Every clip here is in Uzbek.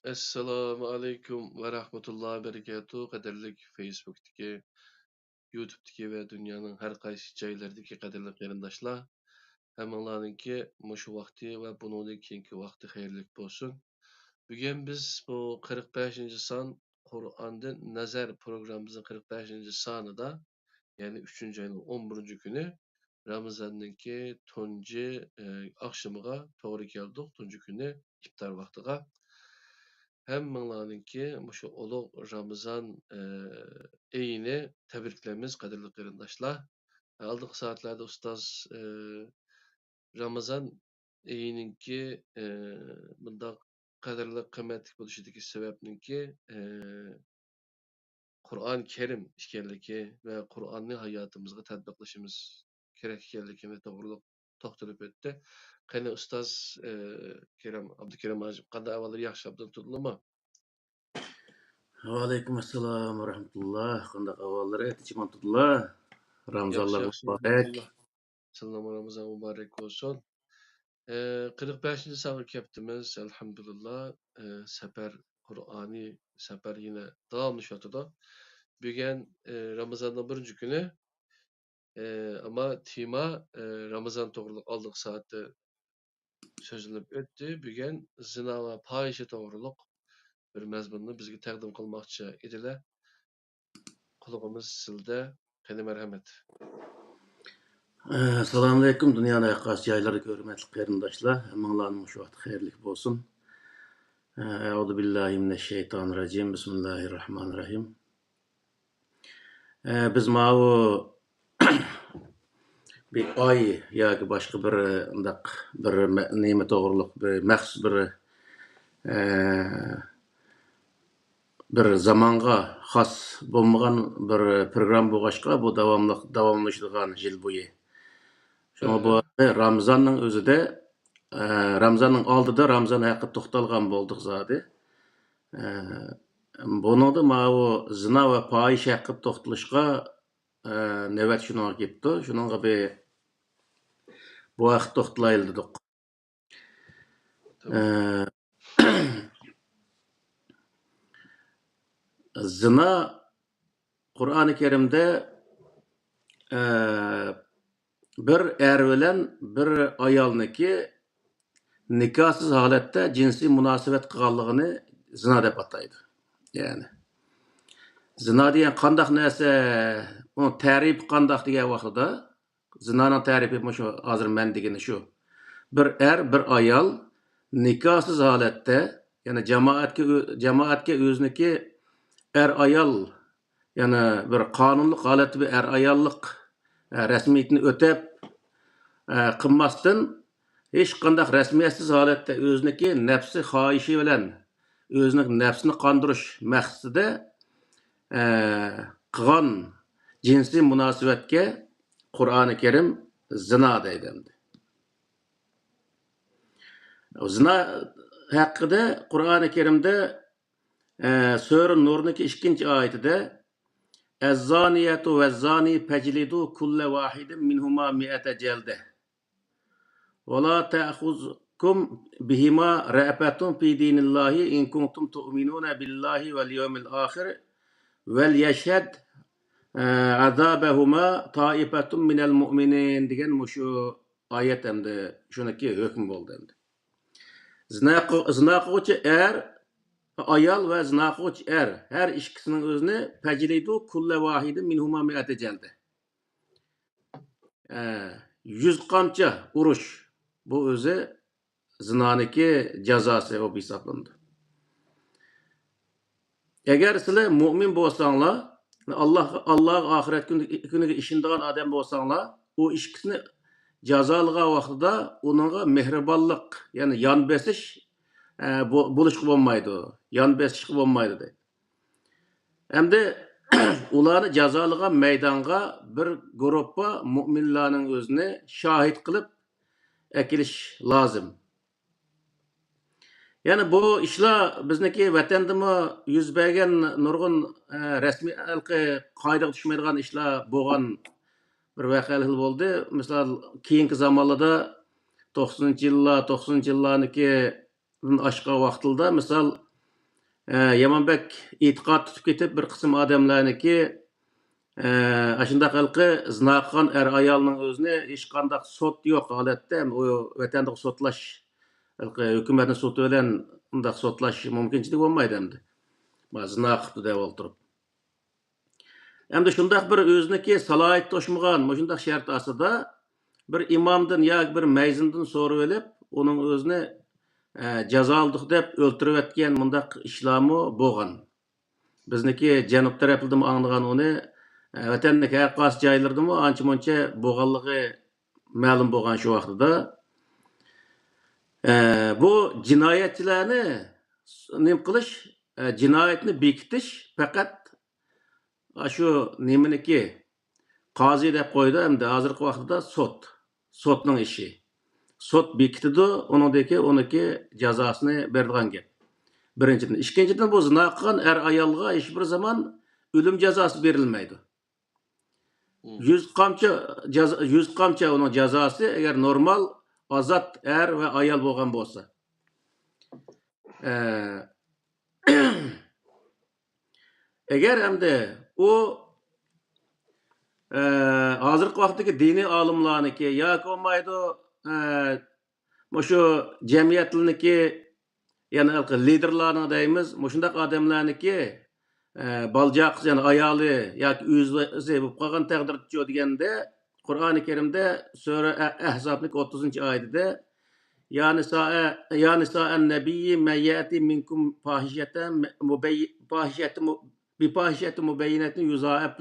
Assalamu alaikum ve rahmetullahi ve berekatuhu. Qadirlik Facebook'taki, YouTube'daki ve dünyanın her qaysı joylaridagi qadirli qarindoshlar. Hammalarninki mushu vaqti va bundan keyingi vaqti xayrlik bo'lsin. Bugun biz bu 45. son Qur'ondan nazar programmamizning 45. sonida, ya'ni 3-oyning 11 kuni Ramazonninki tunji oqshimiga to'g'ri keldik. Tunji kuni iftor vaqtiga. Hammalarninki mushu ulug' Ramazon ayini tabriklaymiz, qadrli qarindoshlar. Aldık saatlerde ustoz Ramazon ayininki bundaq qadrli qimmatli bo'lishidagi sababninki Qur'on Karim ekanligi va Qur'onni hayotimizga tatbiqlashimiz kerak ekanligini to'g'riliq to'xtalib o'tdi. Qani ustoz Karim Abdukarim hojim qanday avvallar yaxshi abdan tutdimi? Aleyküm selam ve rahmetullah. Qandaq ahvallar aytishmantullah. Ramazanlar Yaxshi, mübarek. alhamdulillah. Salomon Ramazon mübarek olsun. 45. songa kelibdimiz, alhamdulillah. Safar Qur'oni safar yine davomlashyotdi. Bugun Ramazonning 1-kuni, ama tema Ramazon to'g'riliq oldingi soatda so'zlanib o'tdi. Bugun zina va fohisha to'g'riliq bir mazmunni bizga taqdim qilmoqchi edilar. Qulog'imiz sizda. Qani marhamat. Assalamu alaikum dünyanın ayqas yayları hörmətli qarindaşlar. Hammalarning şu vaxt xeyirlik bolsun. Euzu billahi mineşşeytanirracim. Bismillahirrahmanirrahim. Biz mavu bir ay yoki boshqa bir undaq bir nima to'g'riliq bir maxsus bir zamanға xas bo'lmagan bir program bo'lg'achqa bu davomlashadigan yil bo'yi. Şuna bu Ramazanның o'zida Ramazanның oldida Ramazan haqida to'xtalgan bo'ldik zodi. Buningda ma'u zina va fohish haqida to'xtalishga navbat shunga kelibdi. Shuningga bir bu vaqt to'xtalaylik dedik. Zina Qur'oni Karimda bir er bilan bir ayolniki nikohsiz holatda jinsiy munosabat qilganligini zina deb ataydi. Yani zina degan qandaq narsa, uni ta'rif qandaq degan vaqtida zinaning ta'rifi shu hozir men degani shu. Bir er bir ayol nikohsiz holatda, yani jamoatga o'ziniki er ayol, yani bir qonunli holatda bir er ayollik rasmiyatini o'tab qilmasdan hech qanday rasmiyatsiz holatda o'ziniki nafsi xohishi bilan o'zining nafsini qondirish maqsadida qilgan jinsiy munosabatga Qur'oni Karim zina deydi. Zina haqida Qur'oni Karimda Sura Nur'niki 2-oyatida "Ez-zaniyatu vez-zani feclidu kulle vahidin minhuma mi'ate celde. Ve la ta'khuzkum bihima ra'fatun fi dinillahi in kuntum tu'minuna billahi vel yevmil ahir vel yeşhed azabahuma taifetun minel mu'minin" degan şu ayet endi shuniki hukm bo'ldi endi. Zina qiluvchi er ayol va zina qiluvchi er her ikkisining o'zini fajlidu kulla vahidin minhuma mi'ate jalda. 100 qamchi urush. Bu o'zi zinaniki jazosi o hisoblanadi. Agar sizlar mu'min bo'lsanglar, Alloh oxirat kuniga ishonadigan odam bo'lsanglar, u ikkisini jazolagan vaqtida uningga mehribonlik, ya'ni yon besish bo'lishga bo'lmaydi. Yon besishga bo'lmaydi deydi. Endi ularni jazolagan maydonga bir guruhga mu'minlarning o'zini shohid qilib akilish lozim. Yani bu işler bizniki vatandimi yuz bergan nurg'un rasmiy qoidaga tushmaydigan ishlar bo'lgan bir voqealar bo'ldi. Misol keyingi zamonlarda 90-yillarniki oshgan vaqtida misol Yamanbek etiqat tutib ketib bir qism odamlarniki ashundaq qilqi zina qilgan er ayolning o'zini hech qanday sot yo'q holatda u vatanda sotlash hukumatning soti bilan undaq sotlash mumkinchiligi bo'lmaydi endi zina qilibdi deb o'ltirib endi shundaq bir o'ziniki salohiyat to'shmagan shundaq shart ostida bir imomdan yoki bir mayzindan so'rab olib uning o'zini jazoladik deb o'ltirib o'tgan bundaq ishlarmi bo'lgan bizniki janub tarafida anglagan uni vatandagi har qaysi joylardami ancha muncha bo'lganligi ma'lum bo'lgan shu vaqtida bu jinoyatchilarni nima qilish jinoyatni bekitish faqat shu nimaniki qozi deb qo'ydi endi hozirgi vaqtda sotning ishi sot bekitidi uniki jazosini berilgan gap birinchidan ikkinchidan bu zina qilgan er ayolga hech bir zaman o'lim jazosi berilmaydi 100 qamcha uning jazosi agar normal ozod er va ayol bo'lgan bo'lsa agar endi u hozirgi vaqtdagi diniy olimlarniki yoki bo'lmaydi shu jamiyatlarniki ya'ni liderlarni deymiz shundoq odamlarniki baljoq yani ayoli yoki o'zi bo'lib qolgan taqdirda deganda Qur'oni Karimda sura Ahzobning 30-oyatida ya nisa'an nabiyyi man ya'ti minkum fahishatan mubayyinatin yuza'ab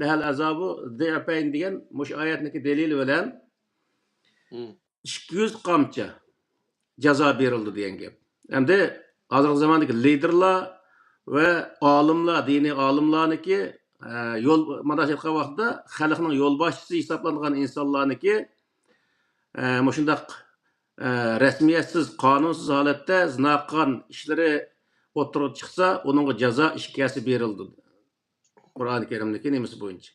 lahal azabu dhi'fayn degan mush oyatniki delili bilan 200 qamcha jazo berildi degan gap. Endi hozirgi zamondagi liderlar va olimlar, diniy olimlarniki yo'l madashqa vaqtida xalqning yo'lboshchisi hisoblangan insonlarniki shundaq rasmiyatsiz, qonunsiz holatda zina qilgan ishlari o'tirib chiqsa, uningga jazo ishkasi berildi. Qur'oni Karimdagi nimasi bo'yicha.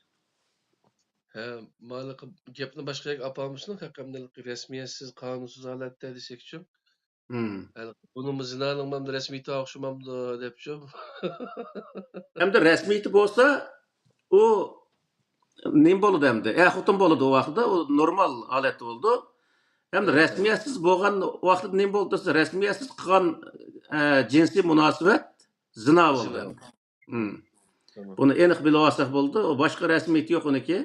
Malik gapni boshqaga apalmışsın haqqamdalik rasmiyatsiz, qonunsiz holatda desakchi. Bunun zinanın mamda rasmiyeti o'xshamamdi debchi. Endi rasmiyeti bo'lsa, u nim bo'ladi endi. Xotin bo'ladi u vaqtda, u normal holat bo'ldi. Endi rasmiyatsiz bo'lgan vaqtda nim bo'ldi desa, rasmiyatsiz qilgan jinsiy munosabat zina bo'ldi. Buni aniq bilib olsak bo'ldi. O boshqa rasmiyeti yo'q uniki.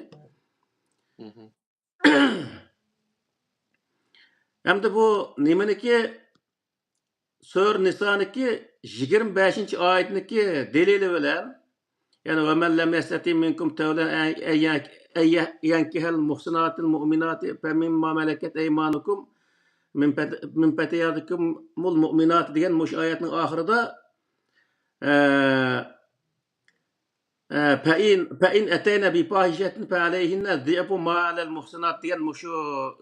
Endi bu nimaniki Sör Nisa'niki 25-oyatniki delili bilan yani ve men lem yestati minkum tawlan yankihal muhsinatil mu'minati fe mimma malakat eymanukum min petiyadikum mul mu'minat degan mush oyatning oxirida فإن أتينا بفاحشة فعليهن ضعف ما على المحصنات degan mushu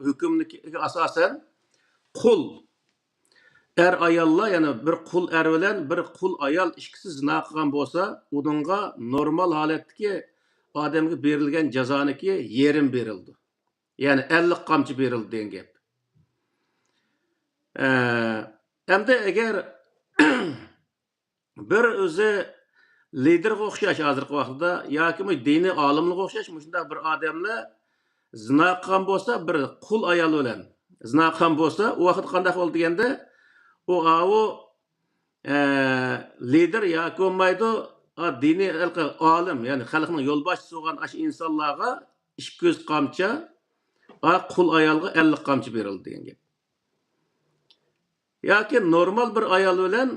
hukmniki asosan qul er ayollar yani bir qul er bilan bir qul ayol ikkisi zina qilgan bo'lsa, uningga normal holatdagi odamga berilgan jazoniki yerim berildi. Ya'ni 50 qamchi berildi degan gap. Endi agar bir o'zi liderga o'xshash hozirgi vaqtda yoki diniy olimlarga o'xshash shunday bir odamlar zina qilgan bo'lsa, bir qul ayol bilan zina qilgan bo'lsa, u vaqt qanday bo'ldi deganda o lider yoki bo'lmaydi diniy olim ya'ni xalqning yo'lboshchisi bo'lgan ash insonlarga 200 qamcha qul ayolga 50 qamcha berildi degan gap. Yoki normal bir ayol bilan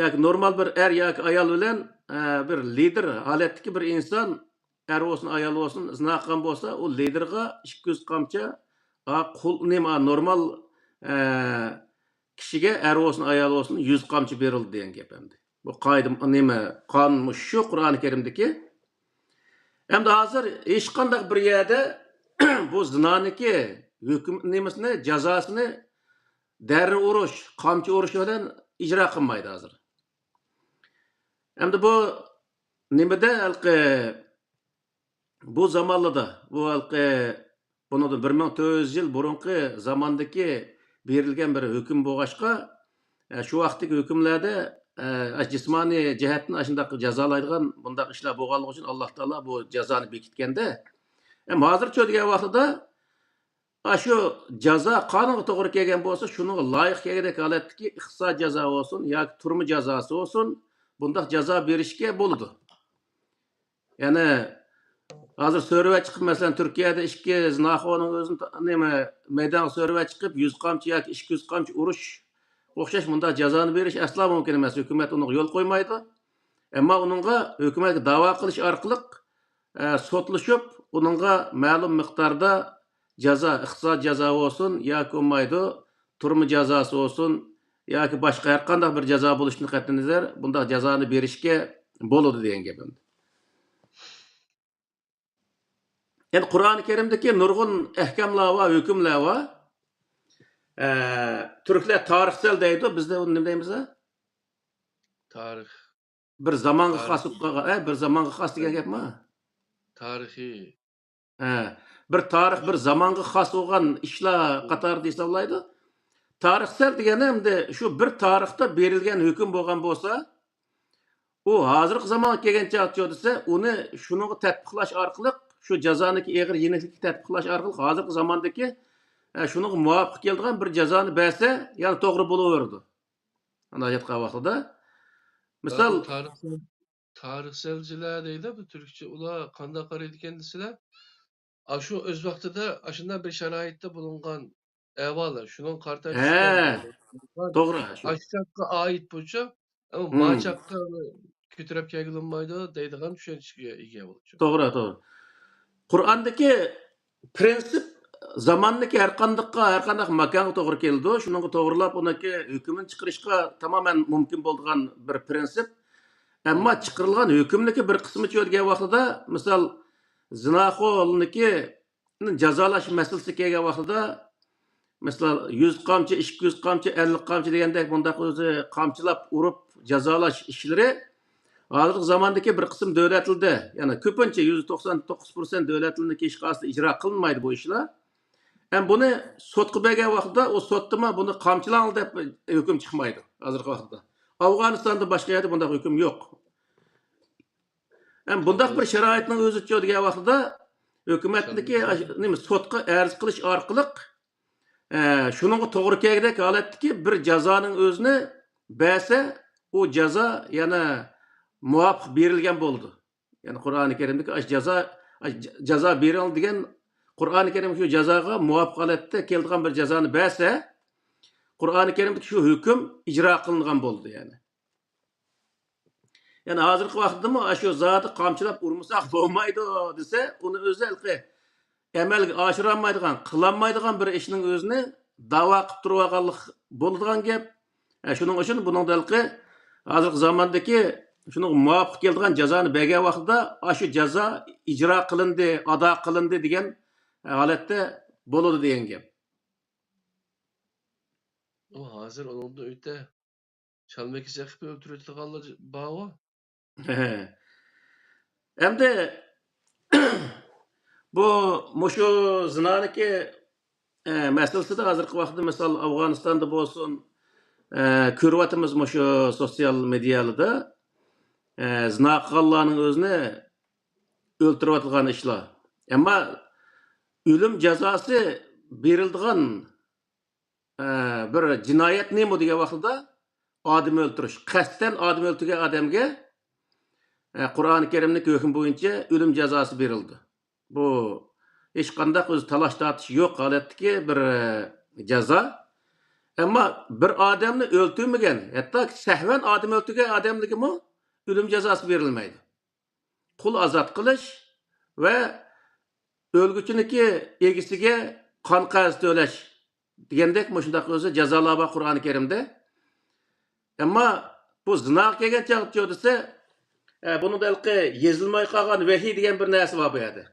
yoki normal bir er yoki ayol bilan bir lider holatdagi bir inson er olsun ayol olsun zina qilgan bo'lsa, u liderga 200 qamcha qul nima normal kishiga er olsun ayol olsun 100 qamchi berildi degan gap endi. Bu qoida nima qonun shu Qur'oni Karimdagi. Endi hozir hech qanday bir yerda bu zinaniki hukm nimasini jazosini darri urush, qamchi urush bilan ijro qilmaydi hozir. Endi bu nimada bu zamonlarda bu buni 1400 yil burunqi zamondagi berilgan bir hukm bo'lg'ashqa shu vaqtdagi hukmlarda jismoniy jihatdan shundoq jazolaydigan bundaq ishlar bo'lganligi uchun Alloh taolo bu jazoni bekitganda, hozircha degan vaqtida shu jazo qonunga to'g'ri kelgan bo'lsa, shunga loyiq kelgandek holatdagi iqtisod jazo bo'lsin yoki turma jazosi bo'lsin, bundaq jazo berishga bo'ladi. Ya'ni hozir so'rava chiqib, masalan, Turkiyada ikki zinaxoning o'zini nima maydonga so'rava chiqib, 100 qamchi yoki 200 qamchi urish o'xshash bundaq jazoni berish aslo mumkin emas. Hukumat unga yo'l qo'ymaydi. Ammo uningga hukumatga da'vo qilish orqali sotlashib, uningga ma'lum miqdorda jazo, iqtisod jazo bo'lsin yoki bo'lmaydi, turma jazosi bo'lsin yoki boshqa har qanday bir jazo bo'lishini qat'iy nazar bundaq jazoni berishga bo'ladi degan gapim. Yani Kur'an-ı Kerim'deki nurgun ehkamlar var, hükümler var. Türkler tarihsel deydi, biz de onu ne deyimiz ha? Tarih. Bir zamanı khas, bir zamanı khas degan gap mi? Tarihi. Bir tarix, bir zamanı khas olgan ishlar qatorida hisoblaydi. Tarixsel degani endi shu bir tarixda berilgan hukm bo'lgan bo'lsa, u hozirgi zamonga kelgancha desa, uni shunga tatbiqlash orqali şu cezaniki eğer yenilikli tatbiqlash orqali hozirgi zamondagi shunga muvofiq keladigan bir jazoni bersa, yani to'g'ri bo'laverdi. Ana aytgan vaqtida misol tarihselciler deydi bu Türkçe ular qanday qaraydi kendisiler. Şu öz vaqtida shunday bir sharoitda bulungan ahvollar, shuning qarta to'g'ri. Ashaqqa oid bo'lsa, machaqqa ko'tarib kelolmaydi deydigan tushunchaga ega bo'ldi. To'g'ri, to'g'ri. Qur'ondagi prinsip zamonniki har qanday makonga to'g'ri keldi. Shunga to'g'rilab uniki hukmni chiqarishga tamoman mumkin bo'lgan bir prinsip. Ammo chiqarilgan hukmniki bir qismi degan vaqtida, misol zinaxo'rniki jazolash masalasi kelgan vaqtida, misol 100 qamchi, 200 qamchi, 50 qamchi degandek bundaq o'zi qamchilab urib jazolash ishlari hozirgi zamondagi bir qism davlatlarda, ya'ni ko'pincha 99% davlatlarniki hech qaysi ijro qilinmaydi bu ishlar. Ham buni sotga bergan vaqtda o sotdimi buni qamchilang deb hukm chiqmaydi hozirgi vaqtda. Afg'onistonda boshqa yerda bunday hukm yo'q. Ham bunday bir sharoitning o'zi degan vaqtda hukumatniki nima sotga arz qilish orqali shuningga to'g'ri kelgandek holatdagi bir jazoning o'zini bersa, u jazo yana muvofiq berilgan bo'ldi. Yani Qur'oni Karimdagi jazo berildi degan Qur'oni Karim shu jazoga muvofiq holatda keladigan bir jazoni bersa, Qur'oni Karimdagi shu hukm ijro qilingan bo'ldi yani. Yani hozirgi vaqtda shu zoti qamchilab urmasak bo'lmaydi desa, uni o'zi amalga oshirolmaydigan, qilolmaydigan bir ishning o'zini da'vo qilib turganlik bo'ladigan gap. Shuning uchun buning dalqi hozirgi zamondagi shunga muvofiq keladigan jazoni bergan vaqtida shu jazo ijro qilindi, ado qilindi degan holatda bo'ladi degan gap. O hozir onun da öte çalmak isaqib o'ltiradiganlar bor. Endi bu mushu zinoniki masalasida hozirgi vaqtda misol Afg'onistonda bo'lsin, ko'ryapmiz mushu sotsial medialarda zina qilganlarning o'zini o'ltirayotgan ishlar. Ammo o'lim jazosi berildigan bir jinoyat nima degan vaqtda odam o'ldirish, qasddan odam o'ldirgan odamga Qur'oni Karimning hukmi bo'yicha o'lim jazosi berildi. Bu hech qanday o'z talash tortish yo'q holatdagi bir jazo. Ammo bir odamni o'ldirmagan, hatto sahvan odam o'ldirgan odamligimi o'lim jazosi berilmaydi. Qul azod qilish va o'lguchiniki egisiga qon qarz to'lash degandek shunday o'zi jazolar bor Qur'oni Karimda. Ammo bu zino kelgan chog'da desa, buni dalqi yezilmay qolgan vahiy degan bir narsa bor bu yerda.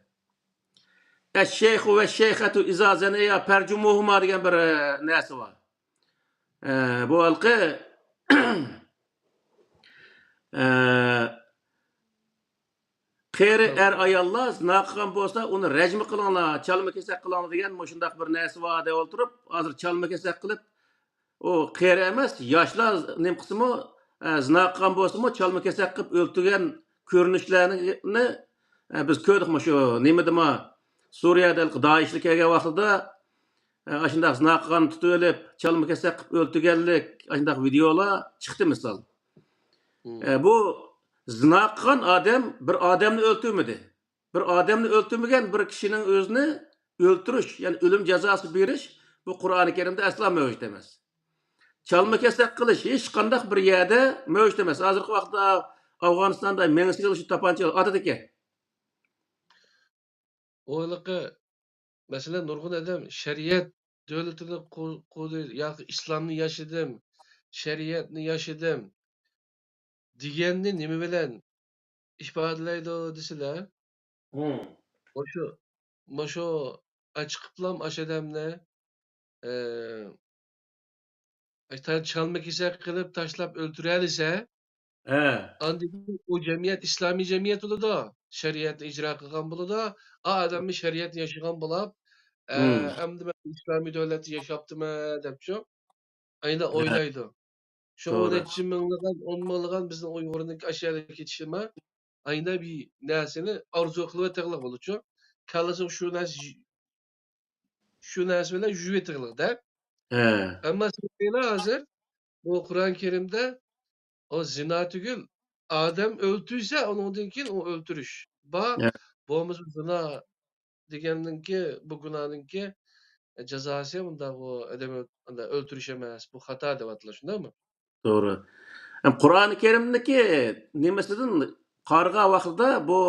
Eş-şeyhu ve şeyhatu iza zanaya percumuhuma degan bir narsa bor. Bu halqi qeri er ayollar zina qilgan bo'lsa, uni rajm qilinglar, chalma kesak qilinglar degan shunday bir narsa bor deb o'ltirib, hozir chalma kesak qilib, o qeri emas, yoshlar nim qismi zina qilgan bo'lsa-mu, chalma kesak qilib o'ltirgan ko'rinishlarni biz ko'rdikmi shu nimadimi Suriyada Daeshlik kelgan vaqtida shunday zina qilgan tutib olib, chalma kesak qilib o'ltirganlik shunday videolar chiqdi misol. Bu zina qilgan odam bir odamni o'ltirmadi. Bir odamni o'ltirmagan bir kishining o'zini o'ltirish, ya'ni o'lim jazosi berish bu Qur'oni Karimda aslo mavjud emas. Çalma kesak qilish hech qanday bir yerda mavjud emas. Hozirgi vaqtda Afg'onistonda mengsiga shu tapancha odat ekan. O'liqi masalan nurg'un odam shariat davlatini qo'llaydi yoki islomni yashadim, shariatni yashadim deganni nima bilan ifodalaydi desalar, o'sha chiqiblam ashadamni çalma kesak qilib tashlab o'ltiralisa, o cemiyet İslami cemiyet oludu. Şeriatni icra qilgan bo'ladi. Odamni shariat yashagan bo'lib, endi men islomiy davlatda yashaptimi debchi ayni o'ylaydi. Shu necha minglagan, 10 minglagan bizning Uyg'urning ashyoga ketishimi ayni bir narsani orzu qilib o'tirliq bo'luvchi. Kallasi shu narsa bilan yurib o'tirliqda. Ammo sizlar hozir bu Qur'on Karimda o zina tugul adam öldüyse ondan keyin o öldürüş. Bo'lmasa zina degandanki bu gunohningki jazosi bunda bu odam o'ldirish emas, bu xato deb atalash, shundaymi? To'g'ri. Qur'oni Karimdagi nimasidan qarg'a vaqtida bu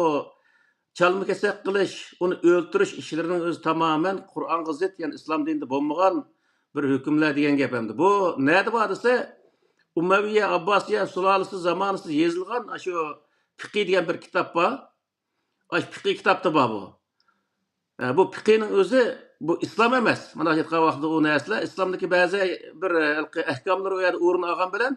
chalma kesak qilish, uni o'ldirish ishlarining o'zi tamoman Qur'onga zid, ya'ni islom dinida bo'lmagan bir hukmlar degan gap hamda. Bu nima deb desa, Umayya Abbasiya sulolasi zamonida yozilgan shu fiqh degan bir kitob bor. Aş fiqh kitobda bor bu. Bu fiqhning o'zi bu islom emas. Mana aytgan vaqtda u narsalar islomdagi ba'zi bir ahkomlar u yerda o'rin olgan bilan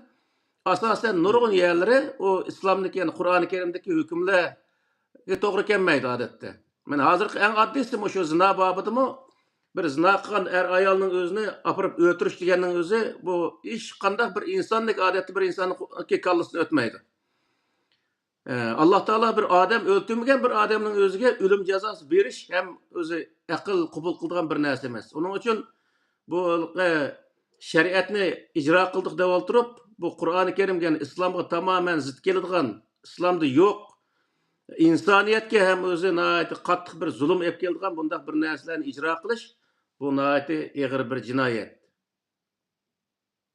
asosan nurg'un yerlari o islomdagi, ya'ni Qur'oni Karimdagi hukmlarga to'g'ri kelmaydi odatda. Mana hozirgi eng oddiysi shu zina babidimi? Bir zina qilgan ayolning o'zini apirib o'tirish deganning o'zi bu hech qanday bir insonlik odatda bir insonning kallasidan o'tmaydi. Allah Taala bir odam o'ltirmagan bir odamning o'ziga o'lim jazosi berish ham o'zi aql qabul qiladigan bir narsa emas. Uning uchun bu shariatni ijro qildik deb o'tirib, bu Qur'oni Karimga, islomga tamoman zid keladigan, islomda yo'q, insoniyatga ham o'zi nihoyatda qattiq bir zulm olib keladigan bunday bir narsalarni ijro qilish bu nihoyatda og'ir bir jinoyat.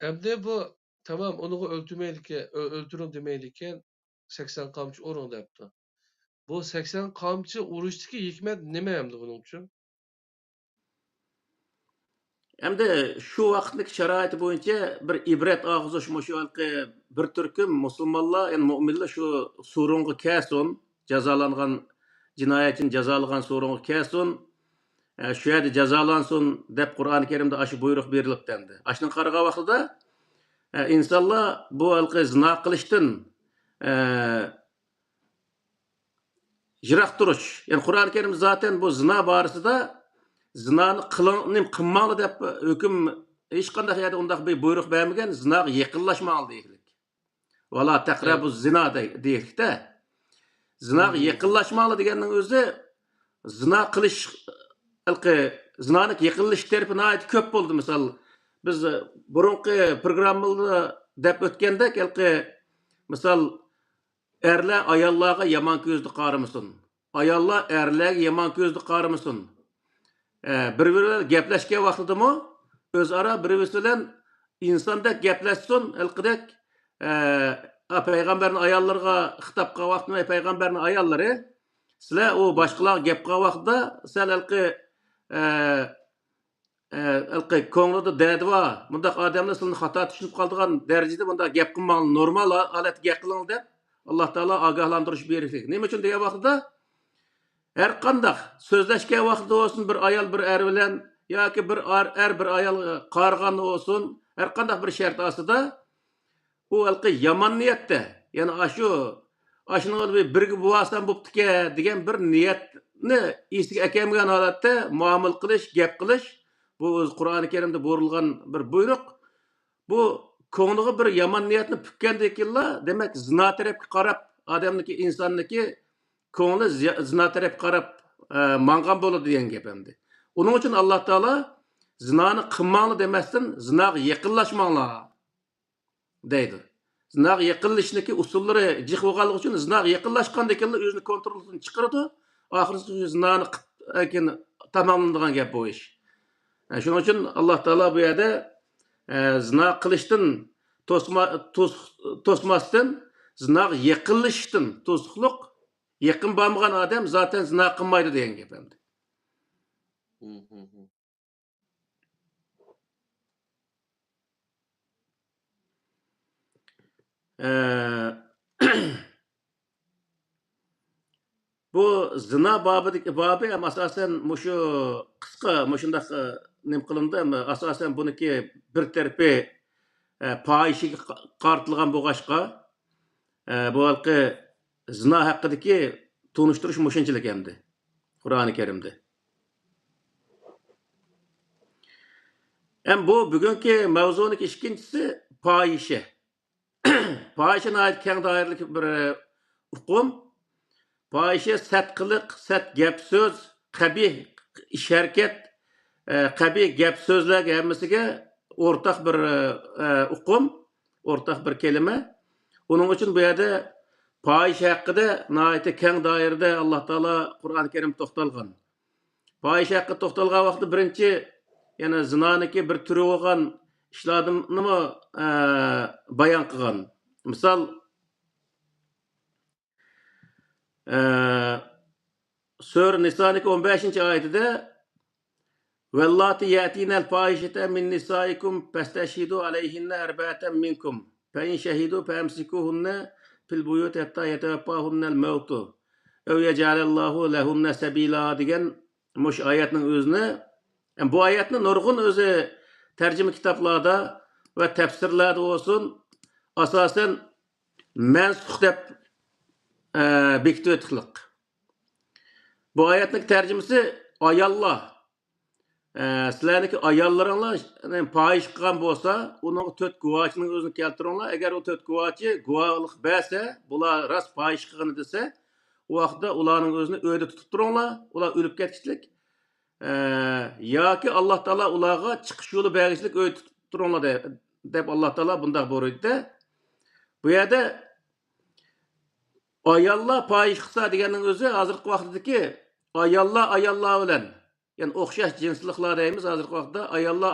Endi bu tamam onu öldürün demeydiken 80 qamchi urun debdi. Bu 80 qamchi urushdagi hikmat nima endi buning uchun? Endi shu vaqtning sharoiti bo'yicha bir ibrat og'zish shu bir turkum musulmonlar, ya'ni mu'minlar shu surunga kelsin, jazolangan jinoyatchini jazolagan surunga kelsin, shu yerda jazolansin deb Qur'oni Karimda shu buyruq berilibdi endi. Ashning qaragan vaqtida insonlar bu zina qilishdan yiroq turish. Ya'ni Qur'oni Karim zaten bu zina borasida zinani qilmanglar deb hukm hech qanday yerda undaq bir buyruq bermagan, zinaga yaqinlashmanglar deylik. Vala taqrabu zina deylikda. Zinaga yaqinlashmanglar deganning o'zi zina qilish zinani yaqinlash tarafini ayt ko'p bo'ldi. Misol biz burunqi programmada deb o'tganda misol erlar ayollarga yomon ko'zda qaramasın. Ayollar erlarga yomon ko'zda qaramasın. Bir-biriyle gaplashgan vaqtidami o'zaro bir-birisi bilan insonda gaplashsin, ilqidek payg'ambarning ayollarga xitob qilgan vaqtida payg'ambarning ayollari sizlar u boshqalarga gap qilgan vaqtida sal ko'nglida dadva bundaq odamlar sizni xato tushunib qoladigan darajada bundaq gap qilmang, normal holatda gap qiling deb Alloh taolo ogohlantirish berdi. Nima uchun degan vaqtida her qandaq so'zlashgan vaqtida olsun bir ayol bir er bilan yoki bir bir ayol qarg'an olsun, her qandaq bir shart ostida u yomon niyatda, ya'ni ashuni birga bo'lsam bo'ptiki degan bir niyatni esiga kelmagan holatda muomala qilish, gap qilish bu o'z Qur'oni Karimda buyurilgan bir buyruq. Bu ko'ngliga bir yomon niyatni pukkandan keyinla demak zino tarafga qarab odamniki insonniki ko'ngli zino tarafga qarab mangan bo'ladi degan gap endi. Uning uchun Alloh taolo zinoni qilmanglar demasdan zinoga yaqinlashmanglar deydi. Zinoga yaqinlashishniki usullari jiq bo'lganligi uchun zinoga yaqinlashgandan keyin o'zini kontroldan chiqaradi. Oxirgi zinoni tamomlanadigan gap bu ish. Shuning uchun Alloh taolo bu yerda zino qilishdan to'smasdan zinoga yaqinlashishdan to'siqliq yaqin bo'lmagan odam zaten zino qilmaydi degan gap endi. Bu zina babı ham asosan mushu qisqa mushundaq nim qilindi, asosan buniki bir tarafı fahishiga qartilgan bo'lg'ashqa bu halqi zina haqidagi tunishtirish mushunchalik endi Qur'oni Karimda. Hem bu bugungi mavzuning ikkinchisi fahisha. Fahisha ait keng doiralik bir uqum. Fahisha satqiliq, sat gap so'z, qabih ish harakat, qabih gap so'zlarga hammasiga o'rtaq bir uqum, o'rtaq bir kelima. Uning uchun bu yerda fahisha haqida nihoyatda keng doirada Alloh taolo Qur'oni Karim to'xtalgan. Fahisha haqida to'xtalgan vaqtda birinchi yana zinoniki bir turi bo'lgan ishlarni bayon qilgan. Misol Sura Nisa'niki 15. ayetida Vallati yatinal fahişete min nisaikum fastashhidu alayhinna arba'atan minkum fa in shahidu famsikuhunna fil buyut hatta yatawaffahunnal mautu ev yec'alallahu lahunna sabila degan mush oyatning o'zini bu oyatni nurg'un o'zi tarjima kitoblarda va tafsirlarda olsun asosan mansux deb bekitib o'tliq. Bu oyatning tarjimasi ayollar sizlarniki ayollaringlar fahish qilgan bo'lsa, uning 4 guvochining o'zini keltiringlar. Agar o 4 guvochi guvohlik bersa, bular rost fahish qilgan desa, u vaqtda ularning o'zini o'yda tutib turinglar, ular o'lib ketishlik yoki Alloh taolo ularga chiqish yo'li berishlik o'yda tutib turinglar deb Alloh taolo bunday buyurdi. Bu yerda ayollar fahish qilsa deganning o'zi hozirgi vaqtdagi ayollar bilan yani o'xshash jinsliklar deymiz hozirgi vaqtda ayollar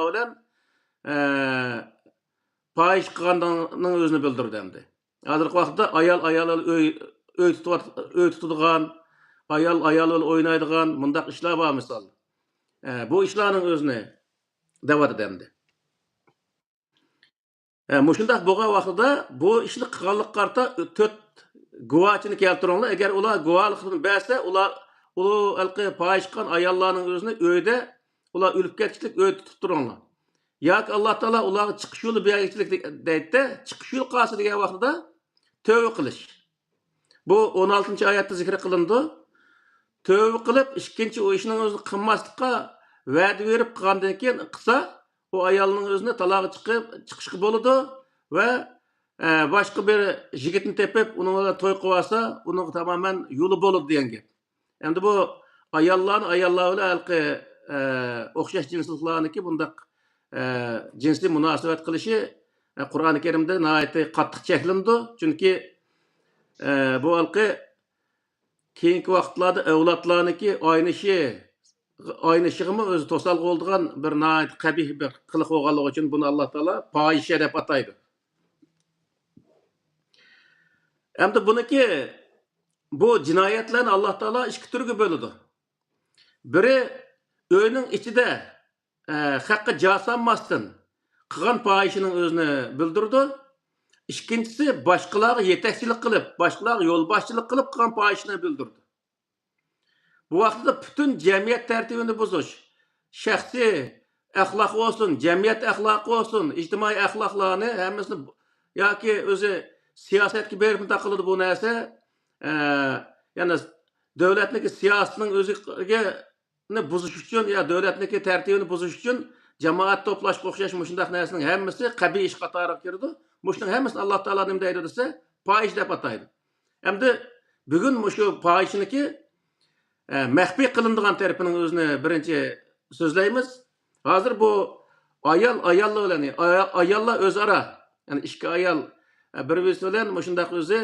bilan fahish qilganning o'zini bildirdi endi. Hozirgi vaqtda ayol öy tutadigan, ayol bilan o'ynaydigan bundaq ishlar bor misol. Bu ishlarning o'zini da'vat endi. Mushundaq bo'lgan vaqtda bu ishni qilganlik qarta 4 guvochini keltiringlar. Agar ular guvohlikni bersa, ular alqi fahish qilgan ayollarning o'zini o'yda ular o'lib ketishlik o'y tutib turinglar. Yoki Alloh taolo ularga chiqish yo'li berishlik deydi. Chiqish yo'li qasi degan vaqtda tövbe qilish. Bu 16-oyatda zikr qilindi. Tövbe qilib, ikkinchi o ishning o'zini qilmaslikqa va'da berib qilgandan keyin qilsa, o ayolning o'zini taloqqa chiqishga bo'ladi va boshqa bir yigitni tepib, uning bilan to'y qilib olsa, uning tamoman yo'li bo'ladi degan gap. Endi bu ayollar bilan o'xshash jinsliklarniki bundaq jinsiy munosabat qilishi Qur'oni Karimda nihoyatda qattiq cheklandi. Chunki bu keyingi vaqtlarda avlodlarniki oynashig'imi o'zi to'salg'i bo'lgan bir nihoyat qabih bir qiliq bo'lganligi uchun buni Alloh taolo fohisha deb ataydi. Endi buniki bu jinoyatlarni Alloh taolo ikki turga bo'ladi. Biri uyning ichida haqqa jasanmasdan qilgan fahishining o'zini bildirdi. İkincisi boshqalarga yetakchilik qilib, boshqalarga yo'lboshchilik qilib qilgan fahishni bildirdi. Bu vaqtda butun jamiyat tartibini buzish, shaxsiy axloq olsun, jamiyat axloqi olsun, ijtimoiy axloqlarni hammasini yoki o'zi siyosatga berib taqiladi bu narsa, ya'ni davlatning siyosatining o'ziga buzish uchun ya davlatning tartibini buzish uchun jamoat to'plashga o'xshash mushundaq narsaning hammasi qabiy ish qatoriga kirdi. Mushuning hammasini Alloh taolo nima deydi desa, fohish deb ataydi. Endi bugun mushu fohishniki maxfiy qilinadigan tarafining o'zini birinchi so'zlaymiz. Hozir bu ayollar bilan ayollar o'zaro, ya'ni ikki ayol bir-birisi bilan mushundaq o'zi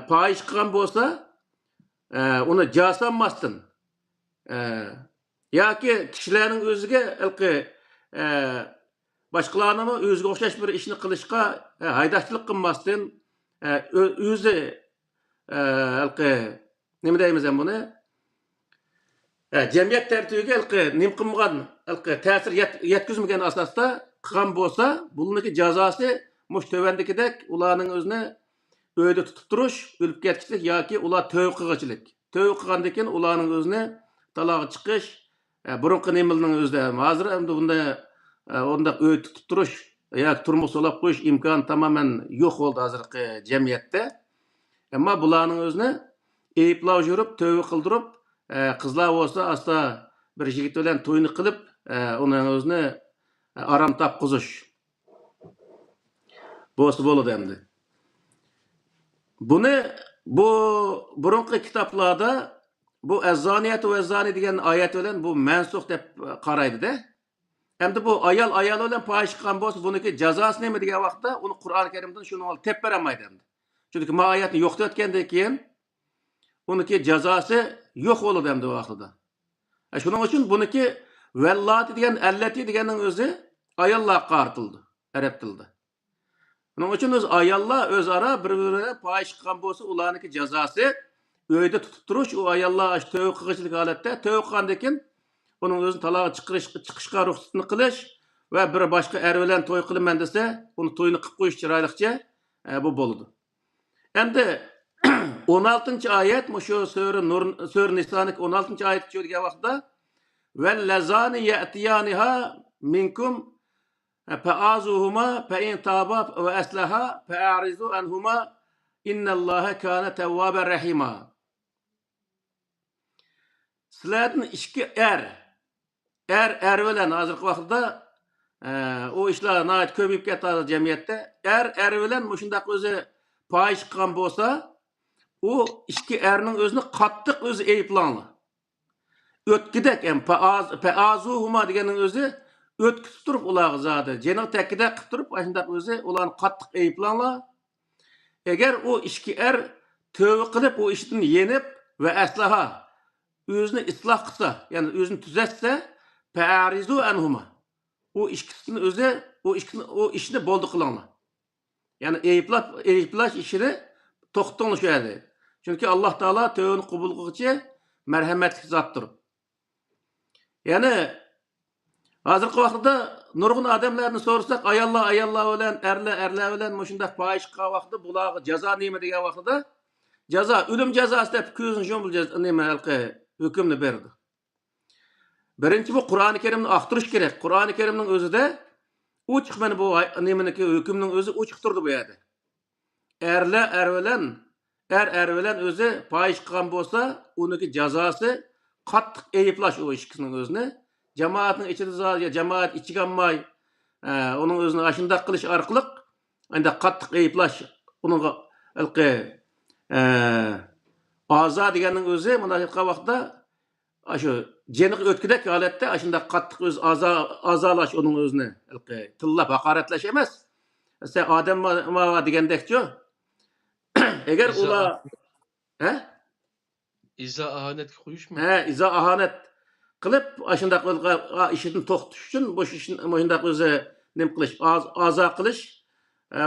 fohish qilgan bo'lsa, uni jasanmasdan yoki kishilarning o'ziga boshqalarni o'ziga o'xshash bir ishni qilishga haydashchilik qilmasdan o'zi nima deymiz ham buni jamiyat tartibiga nim qilmagan ta'sir yetkazmagan asosda qilgan bo'lsa, buniki jazosi mush tövendikidek ularning o'zini uyda tutib turish, o'lib ketishlik yoki ular tövbe qilg'ichilik. Tövbe qilgandan keyin ularning o'zini taloqqa chiqish, burunqi nimalarning o'zida hozir endi bunda undaq uyda tutib turish yoki turmush solab qo'yish imkoni tamoman yo'q bo'ldi hozirgi jamiyatda. Ammo bularning o'zini eyblab yurib, tövbe qildirib, qizlar bo'lsa asta bir yigit bilan to'yni qilib, uning o'zini aram topqizish bo'lsa bo'ladi endi. Buni bu burunqi kitoblarda bu az-zaniyat va az-zani degan oyat bilan bu mansux deb qaraydi-da. Endi bu ayol bilan fohish qilgan bo'lsa, buniki jazosi nima degan vaqtda uni Qur'oni Karimdan shuni olib tep beramaydi endi. Chunki bu oyatni yo'qotgandan keyin uniki jazosi yo'q bo'ladi endi vaqtida. Shuning uchun buniki vallati degan allati deganning o'zi ayollarga qartildi arab tilida. Bunun uchun ayollar o'zaro bir-biriga fohish qilgan bo'lsa, ularniki jazosi uyda tutib turish, u ayollar tövbe qilg'ichilik holatda tövbe qilgandan keyin uning o'zini taloqqa chiqishga ruxsatni qilish va bir boshqa er bilan to'y qilaman desa, uni to'yni qilib qo'yish chiroyliqcha bu bo'ladi. Endi 16-oyat mushu sura Niso'ning 16-oyat degan vaqtda vallazani ya'tiyaniha minkum fa'azuhuma fa'in taba va aslaha fa'arizu anhuma innalloha kana tawwabar rahima. Sizlardan ikki er bilan hozirgi vaqtda o ishlar nayt ko'payib ketadi jamiyatda. Er bilan mushundaq o'zi fohish qilgan bo'lsa, u ikki erning o'zini qattiq o'zi ayblangli. O'tkidek ham fa'azuhuma deganning o'zi o'tkizib turib ularga zodi jeni takkida qilib turib, shundaq o'zi ularni qattiq ayblangli. Agar u ikki er tövbe qilib o ishdan yenib va aslaha o'zini isloh qilsa, ya'ni o'zini tuzatsa, fa'arizu anhuma. O ikkisini o'zi o ishni bo'ldi qilinglar. Ya'ni ayplash ishini to'xtatinglar shu yerda. Chunki Alloh taolo tövbeni qabul qiluvchi marhamatli zotdir. Ya'ni hozirgi vaqtda nurg'un odamlarni so'rasak, ayollar bilan, erlar bilan mushundaq fohish qilgan vaqtda bularga jazo nima degan vaqtda jazo o'lim jazosi deb ko'zini yumib nima hukmni berdi. Birinchi bu Qur'oni Karimni aqtirish kerak. Qur'oni Karimning o'zida ochiq mana bu nimaniki hukmning o'zi ochiq turdi bu yerda. Er bilan o'zi fohish qilgan bo'lsa, uniki jazosi qattiq ayplash o ishning o'zini. Jamoatning ichida jamoat ichiga olmay, uning o'zini ashundaq qilish orqali endi qattiq ayplash, uningga a'zo deganning o'zi mana shu vaqtda shu jeniq o'tkidek holatda ashundaq qattiq o'z a'zolash uning o'zini tillab haqoratlash emas. Sen odam degandekchi. Agar ular izo ahanatga qo'yishmi? Izo ahanat qilib ashundaq ishini to'xtatish uchun bu ishni shundaq o'zi nim qilish, a'zo qilish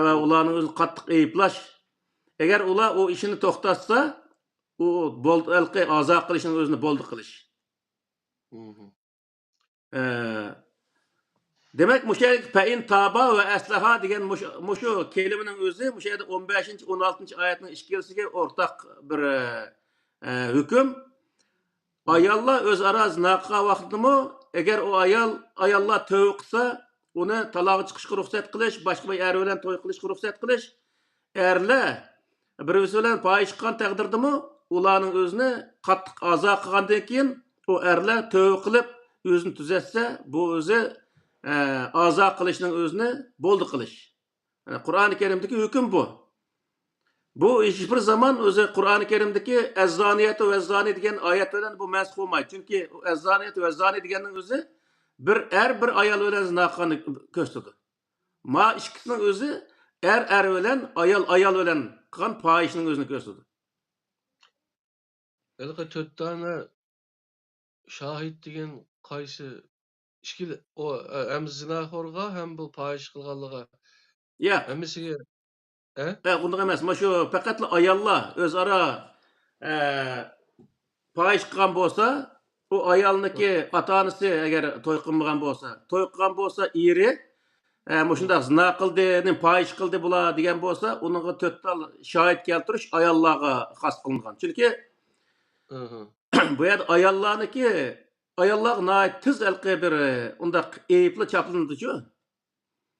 va ularni o'zini qattiq ayplash. Agar ular o ishini to'xtatsa, u bo'ldi a'zo qilishning o'zini bo'ldi qilish. Demek müşerik fe'in taba ve eslaha degan muşu kelimenin özü müşeride 15. 16. ayetinin işkilisiga ortak bir hüküm. Ayollar öz arazına qilgan vaqtimi, agar o ayollar tövbe qilsa, uni taloqqa chiqishga ruxsat qilish, boshqa bir er bilan to'y qilishga ruxsat qilish. Erlar birisi bilan fohish qilgan taqdirdami, ularning o'zini qattiq azo qilgandan keyin o erlar tövbe qilib özünü tüzetse bu özü aza kılışının özünü boldu kılış. Yani Kur'an-ı Kerim'deki hüküm bu. Bu hiçbir zaman özü Kur'an-ı Kerim'deki ezzaniyeti ve ezzani degen ayetlerden bu mensup olmaydı. Çünkü ezzaniyeti ve ezzani degenin özü bir ayal ölen zina kılganı köstüdü. Ma işkisinin özü er ölen ayal ölen kılgan pahişinin özünü köstüdü. Elge 4 tane şahit degen qaysı işkil o hem zinaxorga hem bu pahiş kılganlyga Ya, hemmisiga Undaq emas. Şu faqatla ayallar özara pahiş kılgan bolsa, o ayalniki ata-anası eğer toy kılmagan bolsa, iri şundaq zina kıldı, pahiş kıldı bula degen bolsa, onunğa 4 tal şahit keltiriş ayallarga has kılıngan. Çünkü bu yer ayallar nayet tez elqi bir undaq eyipli çaplanıdıcı.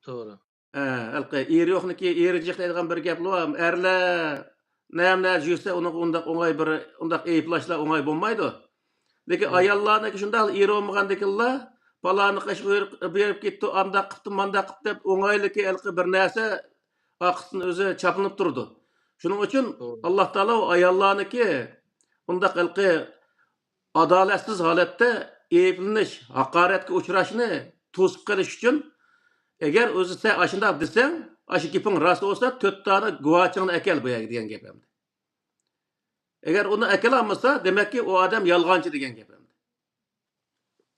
Doğru. Elqi eri yo'qniki erijik deydigan bir gap var. Erler näme jüse onu undaq bir undaq eyplashlar oңай bolmaydı. Lekin ayallarniki şundaq eri olmagandakillar palany qış berip ketdi, andaq qıptı, mandaq qıptı dep oңayliki elqi bir näse aqsın özü çaplanıp durdu. Şunun üçün Allah Taala o ayallarniki undaq elqi adaletsiz halatda eypleniş, haqaratga uçraşını to'sib qilish uchun eğer özü sen aşında desen, aşı gipin rast olsa 4 tane guvaçını ekel bu diyen gepemdi. Eğer onu ekel almasa demek ki o adam yalgancı diyen gepemdi.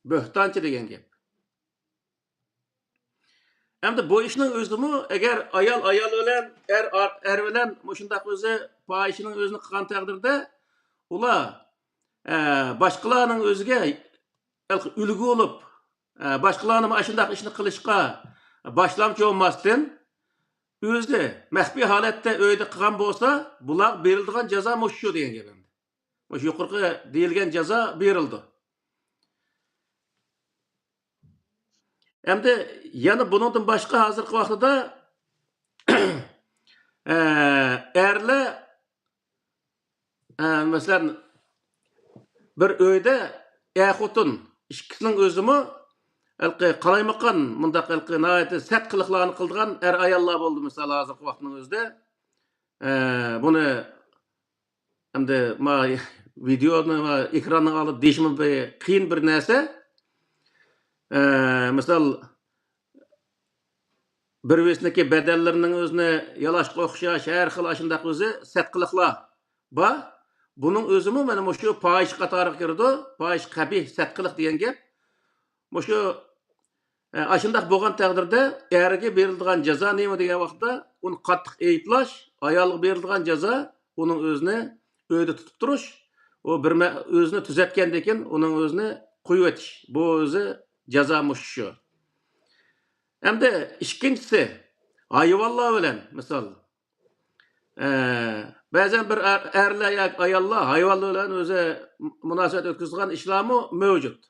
Böhtancı diyen gep. Hem de bu işinin özümü eğer ayal ölen er ölen muşundak özü pahişinin özünü kılan takdirde ula başkalarının özüge ülgü olup başkalarının aşındak işini kılışka başlamcı olmasın özü mehbi halette öyde kılan bolsa bular berildiğin ceza muşu diyen gepemdi. Muş yukarı deyilgen ceza berildi. Hem de yani bunun başka hazırkı vaxtıda erle mesela bir öyde ehutun işkisinin özümü qalaymakan mundaq nayeti set kılıklarını kıldıgan er ayallar boldu mesela hazırkı vaxtının özde. Bunu hem de videonu ekranını alıp deyişimi kıyın bir nese. Mesela bir vesindeki bedellerinin özüne yalaşqa oxşaş, her xil aşındaq özü setqiliklar. Bunun özümü benim şu pahiş qatarı girdi. Pahiş qabih setqilik diyen gep. Şu aşındaq bolgan taqdirde erge berildiğin ceza neme degan vaqtda onu qattiq eyplaş, ayalga berildiğin ceza onun özüne öyde tutup turuş. O bir özünü tüzetkendekin onun özüne kuyup etiş. Bu özü cezamış şu. Hem de ikincisi hayvallar bilen misal bazen bir erler yak ayallar hayvallar bilen özü münasebet ötküzgen işlamı mevcut.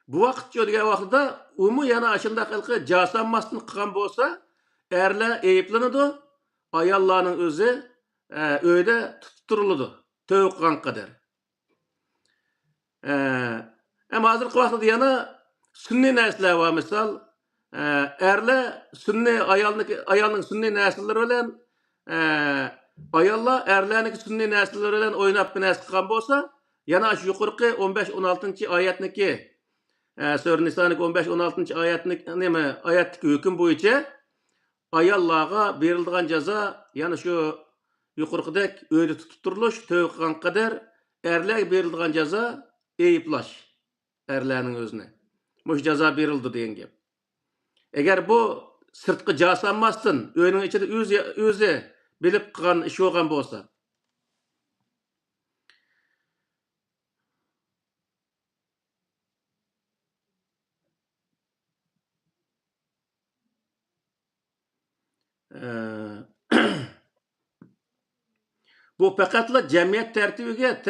Bu vaqt degan vaqtda umu yana aşında qılqı jasanmasını qılgan bolsa erler eyiplenidi, ayallarning özü öyde tutturuldu. Tövqan kadar. Ama hazırkı vaqtda yana sünni nesler var misal. Erler sünni ayalının sünni nesilleri bilen ayallar erlerniki sünni nesilleri bilen oynap bir nes qılgan bolsa yana şu yuqorqi 15-16 ayetniki Sure Nisa'nın 15-16 ayetniki hüküm boyunca ayallarga berildiğin ceza yani şu yuqorqidek öyde tutturuluş tövqan kadar erlerge berildiğin ceza eyplaş erlerning özüne. Muş ceza berildi deyen gep. Eğer bu sırtkı jasanmasın, öyünün içinde özü bilip kılgan iş olgan bolsa. Bu faqatla cemiyet tertibiga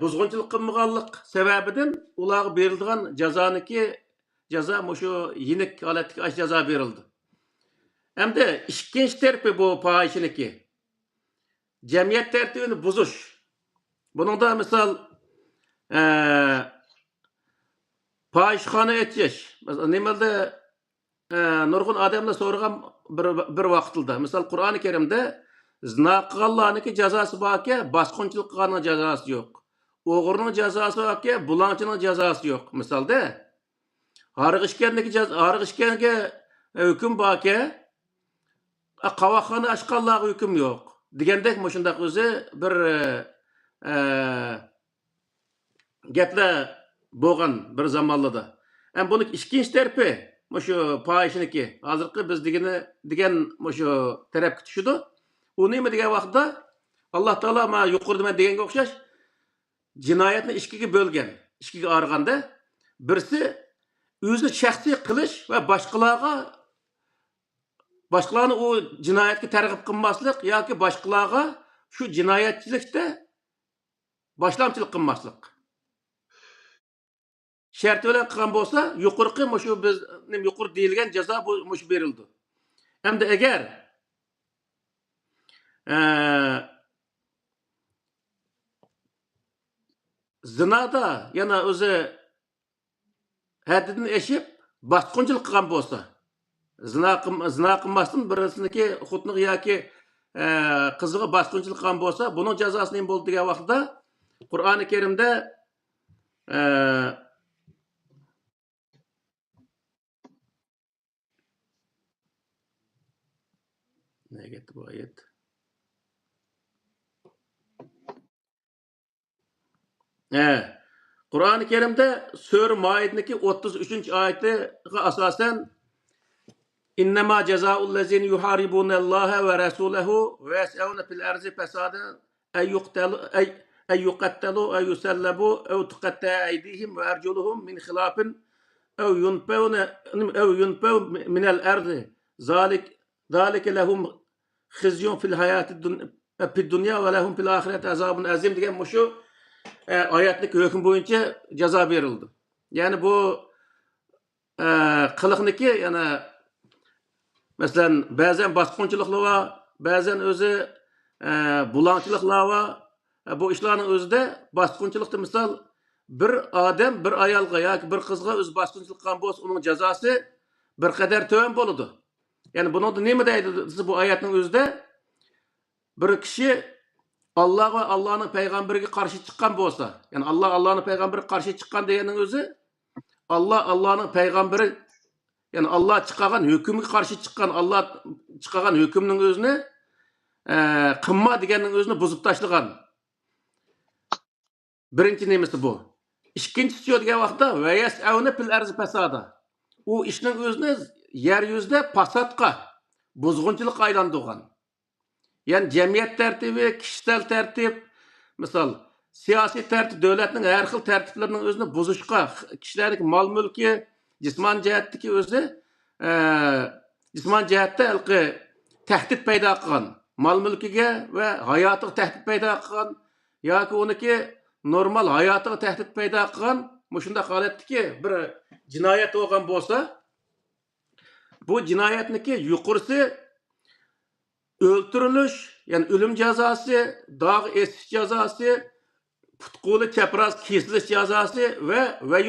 buzg'unchilik qilmaganlik sababidan ularga berilgan jaza mushu yinik holatdagi ash jazo berildi. Hamda ikkinchi tarafi bu fahişiniki. Cemiyet tertibini buzuş. Bunun da misal Payışxana etçeş. Nemelde nurgun adamla sorğan bir vaqtılda. Misal Qur'an-ı Kerim'de zina qılganlarniki cezası barke, basqınçılık qılganın cezası yok. Oğrunun cezası barke, bulançının cezası yok. Misalda harıq işkenge hüküm barke, qavaqxana açqanlarga hüküm yok. Degендek mushundaq o'zi bir gaplar bo'lgan bir zamonlarda. Ham buni ikkinchi tarafi shu fohishniki hozirgi biz degan shu tarafga tushidi. U nima degan vaqtda Alloh taolo mana yuqorida men deganga o'xshash jinoyatni ikkiga bo'lgan, ikkiga ayirganda birisi o'zi shaxsiy qilish va boshqalarni u jinoyatga targ'ib qilmaslik yoki boshqalarga shu jinoyatchilikda boshlamchilik qilmaslik. Şart bilan qilgan bo'lsa, yuqorqi shu biz yuqor deyilgan jazo bu berildi. Hamda agar zinada yana o'zi haddidan eshib bosqinchilik qilgan bo'lsa, zina qilmasdan birisiniki xotiniga yoki qiziga bosqinchilik qilgan bo'lsa, buning jazosi nima bo'ldi degan vaqtda Qur'oni Karimda ne gitti bu ayet? Qur'oni Karimda Sura Maid'niki 33 ayetiga asosan İnnemâ cezâullezîne yuhâribûnellâhe ve resûlehu ve yes'evne fil arzi fesaden en yuqattalu en yusallabu ev tuqatta'a eydihim ve erculuhum min khilafin ev yunpev minel arzi zalike lehum khizyun fil hayatid dünya ve lehum fil ahireti azabun azim degan şu ayetlik hüküm boyunca ceza verildi. Yani bu kılıkniki yani mesela bazen baskınçılıkla var, bazen özü bulançılıkla var. Bu işlerin özü de baskınçılıkta misal bir adam bir ayalga yoki bir kızga öz baskınçılık qilgan bo'lsa, onun cezası bir kadar töven boludu. Yani bunu da nima deydi bu ayetning özüde? Bir kişi Allah ve Allah'ın peygamberiga karşı çıkan bo'lsa, yani Allah'ın peygamberiga karşı çıkan deganning özü Allah'ın peygamberi yani Allah çıkargan hükümü karşı çıkan Allah çıkargan hükümün özünü qilma deganning özünü buzib tashlagan. Birinchi nemisi bu. İkinchisi degan vaqtda va yas'avna fil arzi fasada. U ishning o'zini yer yuzida fasodga, buzg'unchilik aylantirgan. Yani cemiyet tertibi, kişisel tertip, misal siyasi tertip, devletning her xil tertiplerinin özünü buzuşqa, kişilerin mal mülki, cisman cihetteki özü, cisman cihette tehdit payda qilgan, mal mülkiga ve hayatıga tehdit payda qilgan, yoki uniki normal hayatıga tehdit payda qilgan, shunday holatdaki bir jinoyat bo'lgan bo'lsa, bu jinoyatniki yuqorisi öldürülüş, yani ölüm cezası, dağ esiş cezası, putkulu çapraz kesiliş cezası ve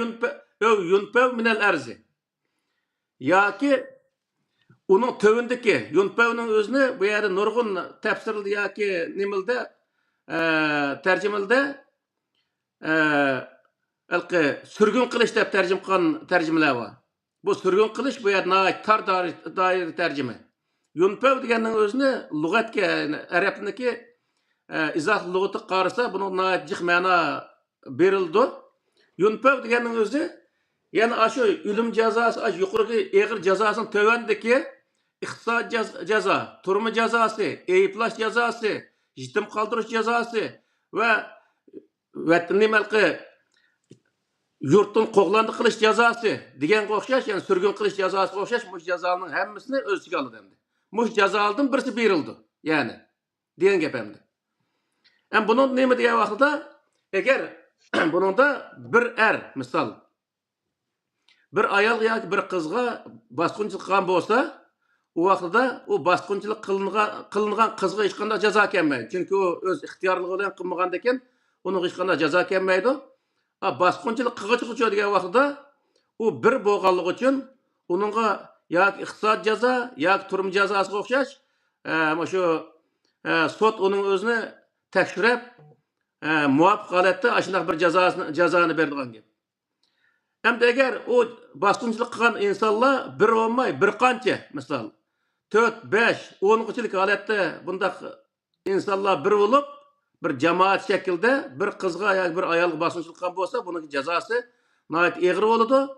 yunpev minel arzi. Ya ki onun tövündeki yunpev'nin özünü bu yerde nurgun tefsirildi ya ki nimilde tercümelerde sürgün kılıç dep tercüm qilgan tercümeler var. Bu sürgün kılıç bu yerde tar dair tercüme. Yunpev deganning o'zini lug'atga, yani arabniki izoh lug'ati qarasa buni jiq ma'no berildi. Yunpev deganning o'zi yani shu o'lim jazosi, yuqorgi og'ir jazosini tövandagi iqtisod jazo, turma jazosi, ayıplash jazosi, yetim qoldirish jazosi va nimalqi yurtdan qo'g'landi qilish jazosi deganga o'xshash, yani surgun qilish jazosiga o'xshash bu jazoning hammasini o'z ichiga oladi endi. Muş ceza aldım, birisi verildi. Yani. Diyen gepemdi. Hem bunun neymi diye vakıda, eğer bunun da bir misal, bir ayal ya bir kızga baskınçılık qilgan bo'lsa, o vakıda o baskınçılık kılıngan kızga hiç qanday ceza kelmeydi. Çünkü o öz ixtiyorluğu bilan qilmagan ekan, onun hiç qanday ceza kelmeydi. Basqınçılık qılğıçı degan vaqtda u bir bo'lganligi uchun uningga yoki iqtisod jazo yoki turm jazosiga o'xshash shu sud uning o'zini tekshirib muvofiq holatda shunday bir jazoni beradigan gap. Hem de eğer o basqınçılık qilgan insonlar bir olmay bir qancha misol 4, 5, 10'lık holatda bundaq insonlar bir bo'lib bir jamoat shaklida bir qizga yoki bir ayolga basqınçılık qilgan bo'lsa, buning jazosi nihoyat og'ir bo'ladi.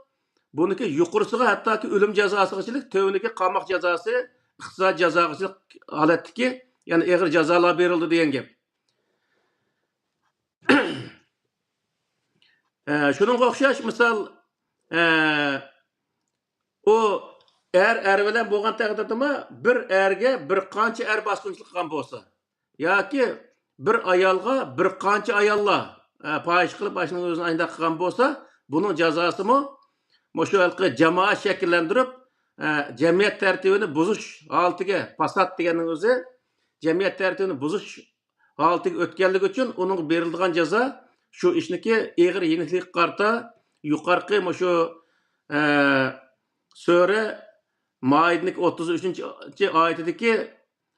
Buniki yuqorisiga hattoki o'lim jazosigachilik, tövüniki qamoq jazosi, iqtisod jazosigachilik holatdagi, ya'ni og'ir jazolar berildi degan gap. Şununga o'xshash misol o er bilan bo'lgan taqdirda bir erga bir qancha er basqınçılık qilgan bo'lsa yoki bir ayolga bir qancha ayollar fahish qilib başının o'zini ayndaq qilgan bo'lsa, buning jazosimi shu halqi jamoat shakllantirib jamiyat tartibini buzish holatiga fasod deganning o'zi jamiyat tartibini buzish holatiga o'tganligi uchun uning beriladigan jazo şu işniki ağır yenilik qarta yuqarqı şu Sure Maidnik 33. ayetideki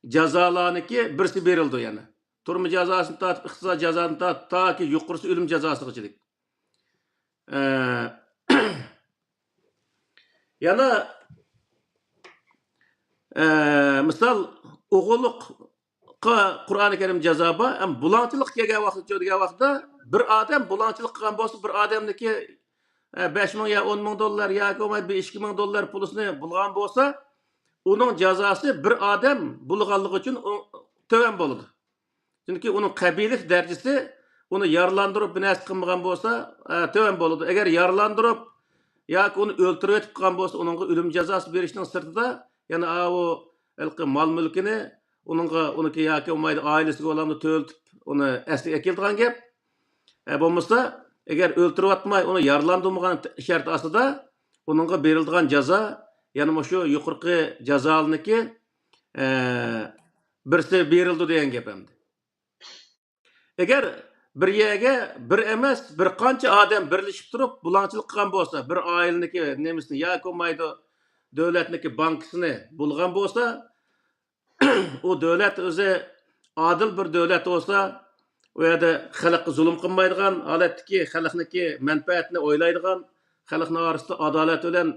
jazalarniki birisi berildi yani. Turma cezasını tatip, iqtisod cezasını tatip, ta ki yuqorisi ölüm cezasıgachilik. Yana misal o'g'illik Qur'oni Karim jazaba ham bulanchilik kelgan vaqtda degan vaqtda bir odam bulanchilik qilgan bo'lsa, bir odamniki 5 ming ya 10 ming dollar yoki 2 ming dollar pulisini bulgan bo'lsa, uning jazosi bir odam bulganligi uchun to'van bo'ladi. Chunki uning qabilik darajasi uni yarlandirib bir narsa qilmagan bo'lsa, to'van bo'ladi. Agar yarlandirib yoki uni o'ltirib etib qolgan bo'lsa, uningga o'lim jazosi berishning sirtida, ya'ni o mol mulkini uniki yoki ailesiga olamni to'ltib uni asliga keltirgan gap. Bo'lmasa, agar o'ltirib atmay uni yarlandırmagan shart ostida uningga beriladigan jazo, ya'ni shu yuqorqi jazolniki birsi berildi degan gap endi. Agar bir yerga bir emas, bir qancha odam birlashib turib bulanchilik qilgan bo'lsa, bir oilaniki nemisini yoki davlatniki bankasini bulgan bo'lsa, o devlet o'zi adil bir devlet olsa, o yerda xalqqa zulm qilmaydigan, holatdagi xalqniki manfaatini o'ylaydigan, xalqning orasida adolat bilan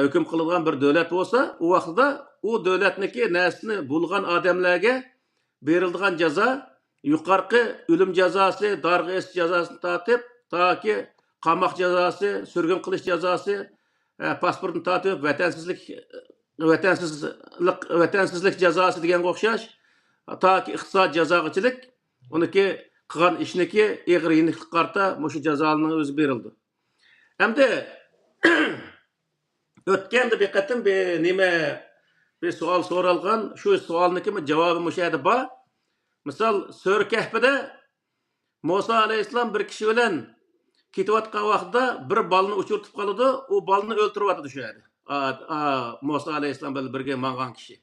hukm qiladigan bir devlet olsa, o vaqtda o devletniki narsini bulgan odamlarga beriladigan jazo yuqorqi o'lim jazosi, darg'a es jazosini tatib, toki qamoq jazosi, surgun qilish jazosi, pasportni tatib, vatansizlik jazosi deganga o'xshash toki iqtisod jazochilik uniki qilgan ishniki og'ir yenilik qarta shu jazoning o'zi berildi. Hamda o'tganda bir qatim bir savol so'ralgan, shu savolniki javobi shu yerda bor. Misol Sura Kahfida Musa alayhissalom bir kishi bilan ketayotgan vaqtda bir balni uchirtib qoladi, u balni o'ltirib atadi shu yerda. Musa alayhissalom bilan birga mangan kishi.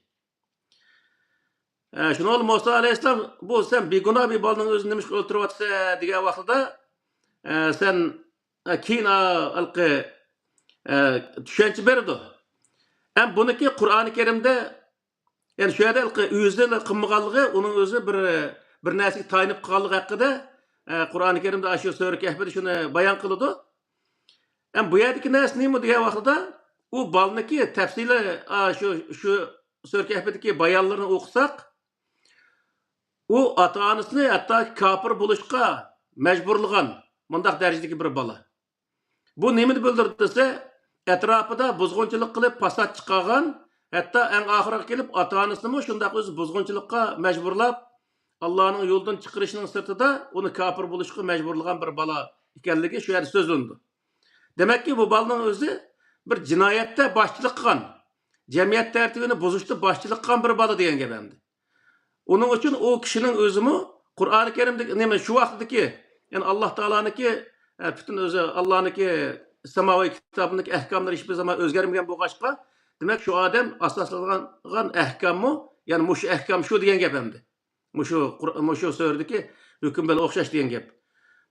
Şunol Musa alayhissalom bu sen begunoh bir balning o'zini nima qilib o'ltirib atsa degan vaqtda sen keyin alqi tushuncha berdi. Ham buniki Qur'oni Karimda yani şu yerda alqi o'zini qilmaganligi uning o'zi bir narsaga tayinib qolganligi haqida Qur'oni Karimda shu Sura Kahfida shuni bayon qiladi. Ham bu yerdagi narsa nima degan vaqtda u balniki tafsili shu Sura Kahfidagi bayonlarni o'qisak, u ota-onasini hatto kafir bo'lishga majburlagan mundaq darajadagi bir bola. Bu nimani bildirdi desa, atrofida buzg'unchilik qilib fasod chiqargan, hatto eng oxiriga kelib ota-onasini shundaq o'zi buzg'unchilikqa majburlab, Allohning yo'ldan chiqarishining sirtida uni kafir bo'lishga majburlagan bir bola ekanligi shu yerda so'zlandi. Demakki bu bolaning o'zi bir jinoyatda boshchilik qilgan, jamiyat tartibini buzishda boshchilik qilgan bir bola degan gap endi. Onun için o kişinin özümü Kur'an-ı Kerim'deki neme şu vaqtdaki yani Allah Teala'nınki bütün özü Allah'ınki semavi kitabındaki ahkamları hiçbir zaman özgermeyen bu başka. Demek şu adam asaslanan ahkam mı? Yani muş ahkam şu diyen gap endi. Muşu Sura'daki hüküm böyle okşaş diyen gap.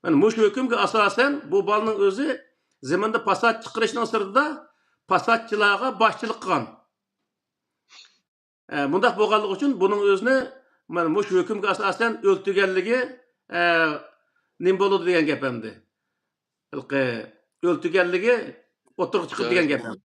Yani muş hükümge asasen bu balının özü zeminde pasat çıkırışının sırtında pasatçılarga başçılık kılan. Mundaq bolganlygy üçin bunun özüne mana muş hükümge asasen öltügenligi nim boludy diyen gep emdi. Ilqı öltügenligi oturuq çıkıp diyen Caiz gep. bolmaly.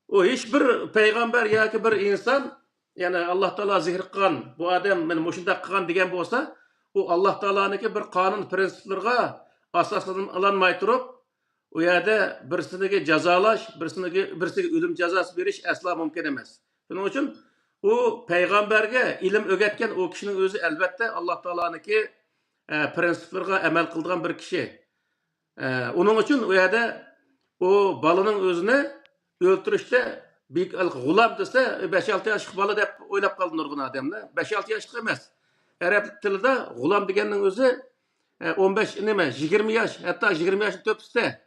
O hiçbir peygamber ya ki bir insan yani Allah Teala zikir kılan bu adam men muşunda kılan diyen bolsa o Allah Teala'nınki bir kanun prensiplerine asaslanmay turup o yerde birisini cezalaş, birisine ölüm cezası veriş asla mümkün emas. Bunun için o peygamberge ilim öğretken o kişinin özü elbette Allah Teala'nınki prensiplerine emel kıldığan bir kişi. Onun için o yerde o balının özüne öldürüşte bir gulam dese 5-6 yaşlık balı dep oylap kaldı nurgun adamlar. 5-6 yaşlık emas. Arap tilinde gulam degenin özü 15 neme 20 yaş hatta 20 yaşın töpüste.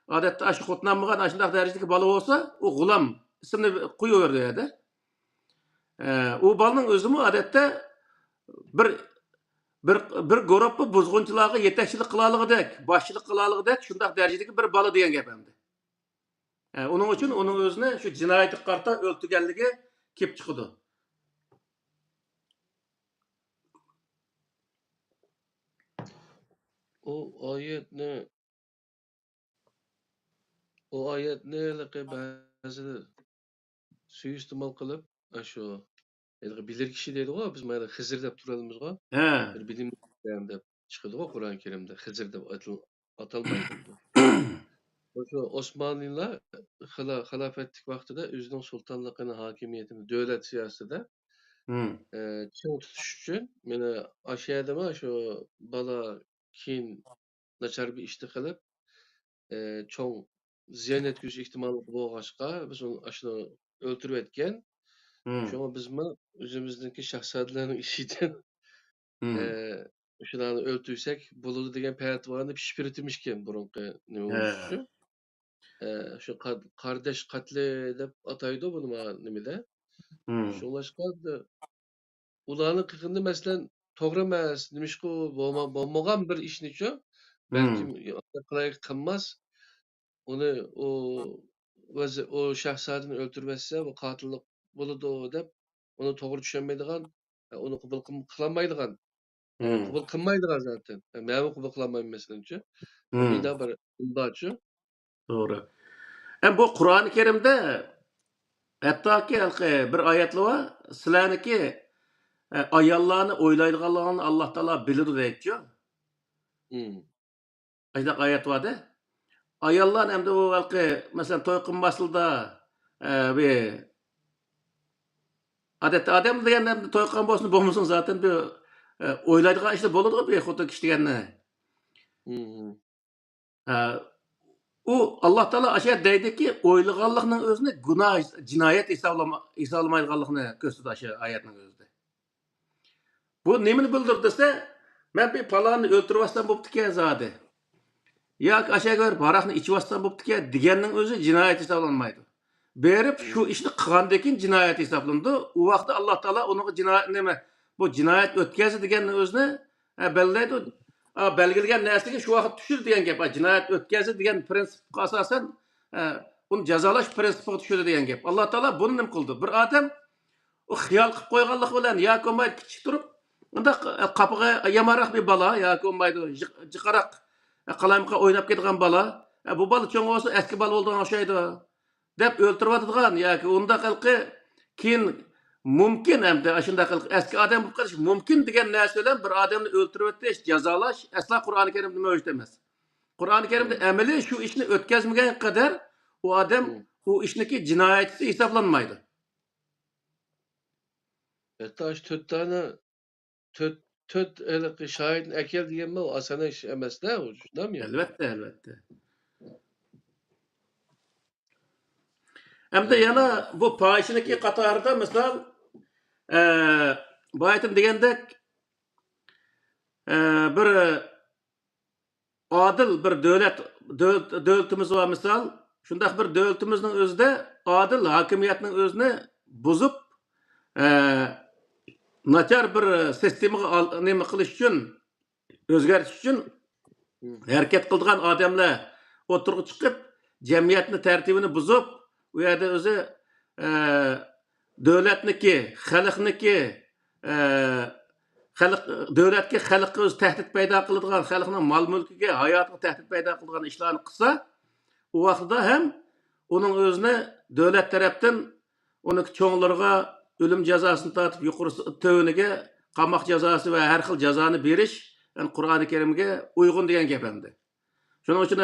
Adette aşı kutlanmagan aşındaq derecedeki balı olsa o gulam ismini koyuyordu ya da. O balının özümü adette bir grup buzgunçılarga yetekçilik kılalıgıdek, başçılık kılalıgıdek şundaq derecedeki bir balı diyen gep emdi. Onun için onun özüne şu cinayeti karta öltügenligi kep çıkıdı. O ayet ne bazı suistimal kılıp şu bilir kişi deydi o biz mana Hızır dep turalımız go. Bir bilim dep çıkıdı o Kur'an-ı Kerim'de Hızır dep atalmaydı bu. Şu Osmanlılar halafetlik vaktida özünün sultanlığını, hakimiyetini, devlet siyasetinde çiң tutuş üçün meni aşağıdama şu bala kin naçar bir işti kılıp çoğ ziyan etkisi ihtimali bolgaçka biz onu aşını öldürüp etken. Şoňa bizmi özümizdeki şahsatlaryň işiden şularni öldürsek boludy degen pätwany pişiritmişken burunky nime boluşçu. Şu kardeş katli dep ataydı bunu ma nimede. Şoňlaşka ularny kykyndy meselen togra emas, nimişki bolmagan bir işni şu belkim kılmaz. Onu o şahsadyny öldürmese bu katıllyk boludy dep onu togry düşünmeydigan, onu kubul kılanmaydigan, kubul kılmaydigan zaten. Mäňe kubul kılanmaýyn meselençi. Minde bir ımbaçı. Doğru. Bu Kur'an-ı Kerim'de hatta ki bir ayetli var. Sizlerniki ayallarını oylaydiganlarını Allah Teala bilir deyip. Ajdaq ayet var da. Ayallar hem de o mesela toy kılmasılda bir adette adam degen hem de toy kılma bolsun bolmasın zaten bir oylaydigan işte boludy bir hoto kişi degenne. O Allah Teala aşağı deydi ki oylaganlygynyň özüne günah, cinayet hesaplamaydyganlygyny gösterdi aşağı ayetin özünde. Bu nemini bildirdiyse men bir palany öldürüp atsam bopdyken zady. Ya aşağı görüp harakny içip atsam bopdyken digenniň özü cinayet hesaplanmaydy. Berip şu işni kılgandan cinayet hesaplandy. O wagtda Allah Teala onu cinayet neme bu cinayet ötkezi digenniň özüne belleýdi. Belgilegen näsege şu wagt düşür diyen gep. Cinayet ötkezi diyen prensipke asasen onu cezalaş prensipine düşür diyen gep. Allah Teala bunu nim kıldı. Bir adam o hyal kıp koyganlyk bilen ýa-ki olmaýdy kiçik turup unda kapıga yamarak bir bala ýa-ki olmaýdy jykarak kalamka oynap gitgen bala. Bu bala çoň bolsa eski bala bolduğuna oşaýdy. Dep öldürüp atdygan ýa-ki onda kılky kin mümkün hem de aşında eski adam bu kadar mümkün diyen neselen bir adamı öldürüp ettiş cezalaş asla Kur'an-ı Kerim'de mevcut demez. Kur'an-ı Kerim'de emeli şu işini ötkezmegen kadar o adam o işindeki cinayeti hesaplanmaydı. Hatta şu töt elki şahidin ekel diyen mi o asana iş emes de o şunda mı? Elbette. Hem de yana bu payişindeki katarda misal bu ayetim degende bir adil bir devletimiz var misal. Şundaq bir devletimizin özünde adil hakimiyetinin özünü bozup nachar bir sistemaga nima qilish uchun, o'zgartish uchun harakat qilgan odamlar o'tirg'i chiqib, jamiyatni tartibini buzib, u yerda o'zi davlatniki, xalqniki, xalq davlatga, xalqqa o'z tahdid paydo qiladigan, xalqning mol-mulkiga, hayotiga tahdid paydo qiladigan ishlarni qilsa, u vaqtda ham uning o'zini davlat tarafdan uni cho'nglarga o'lim jazosini tortib, yuqorisi tövniga qamoq jazosi va har xil jazoni berish Qur'oni Karimga uyg'un degan gap endi. Shuning uchun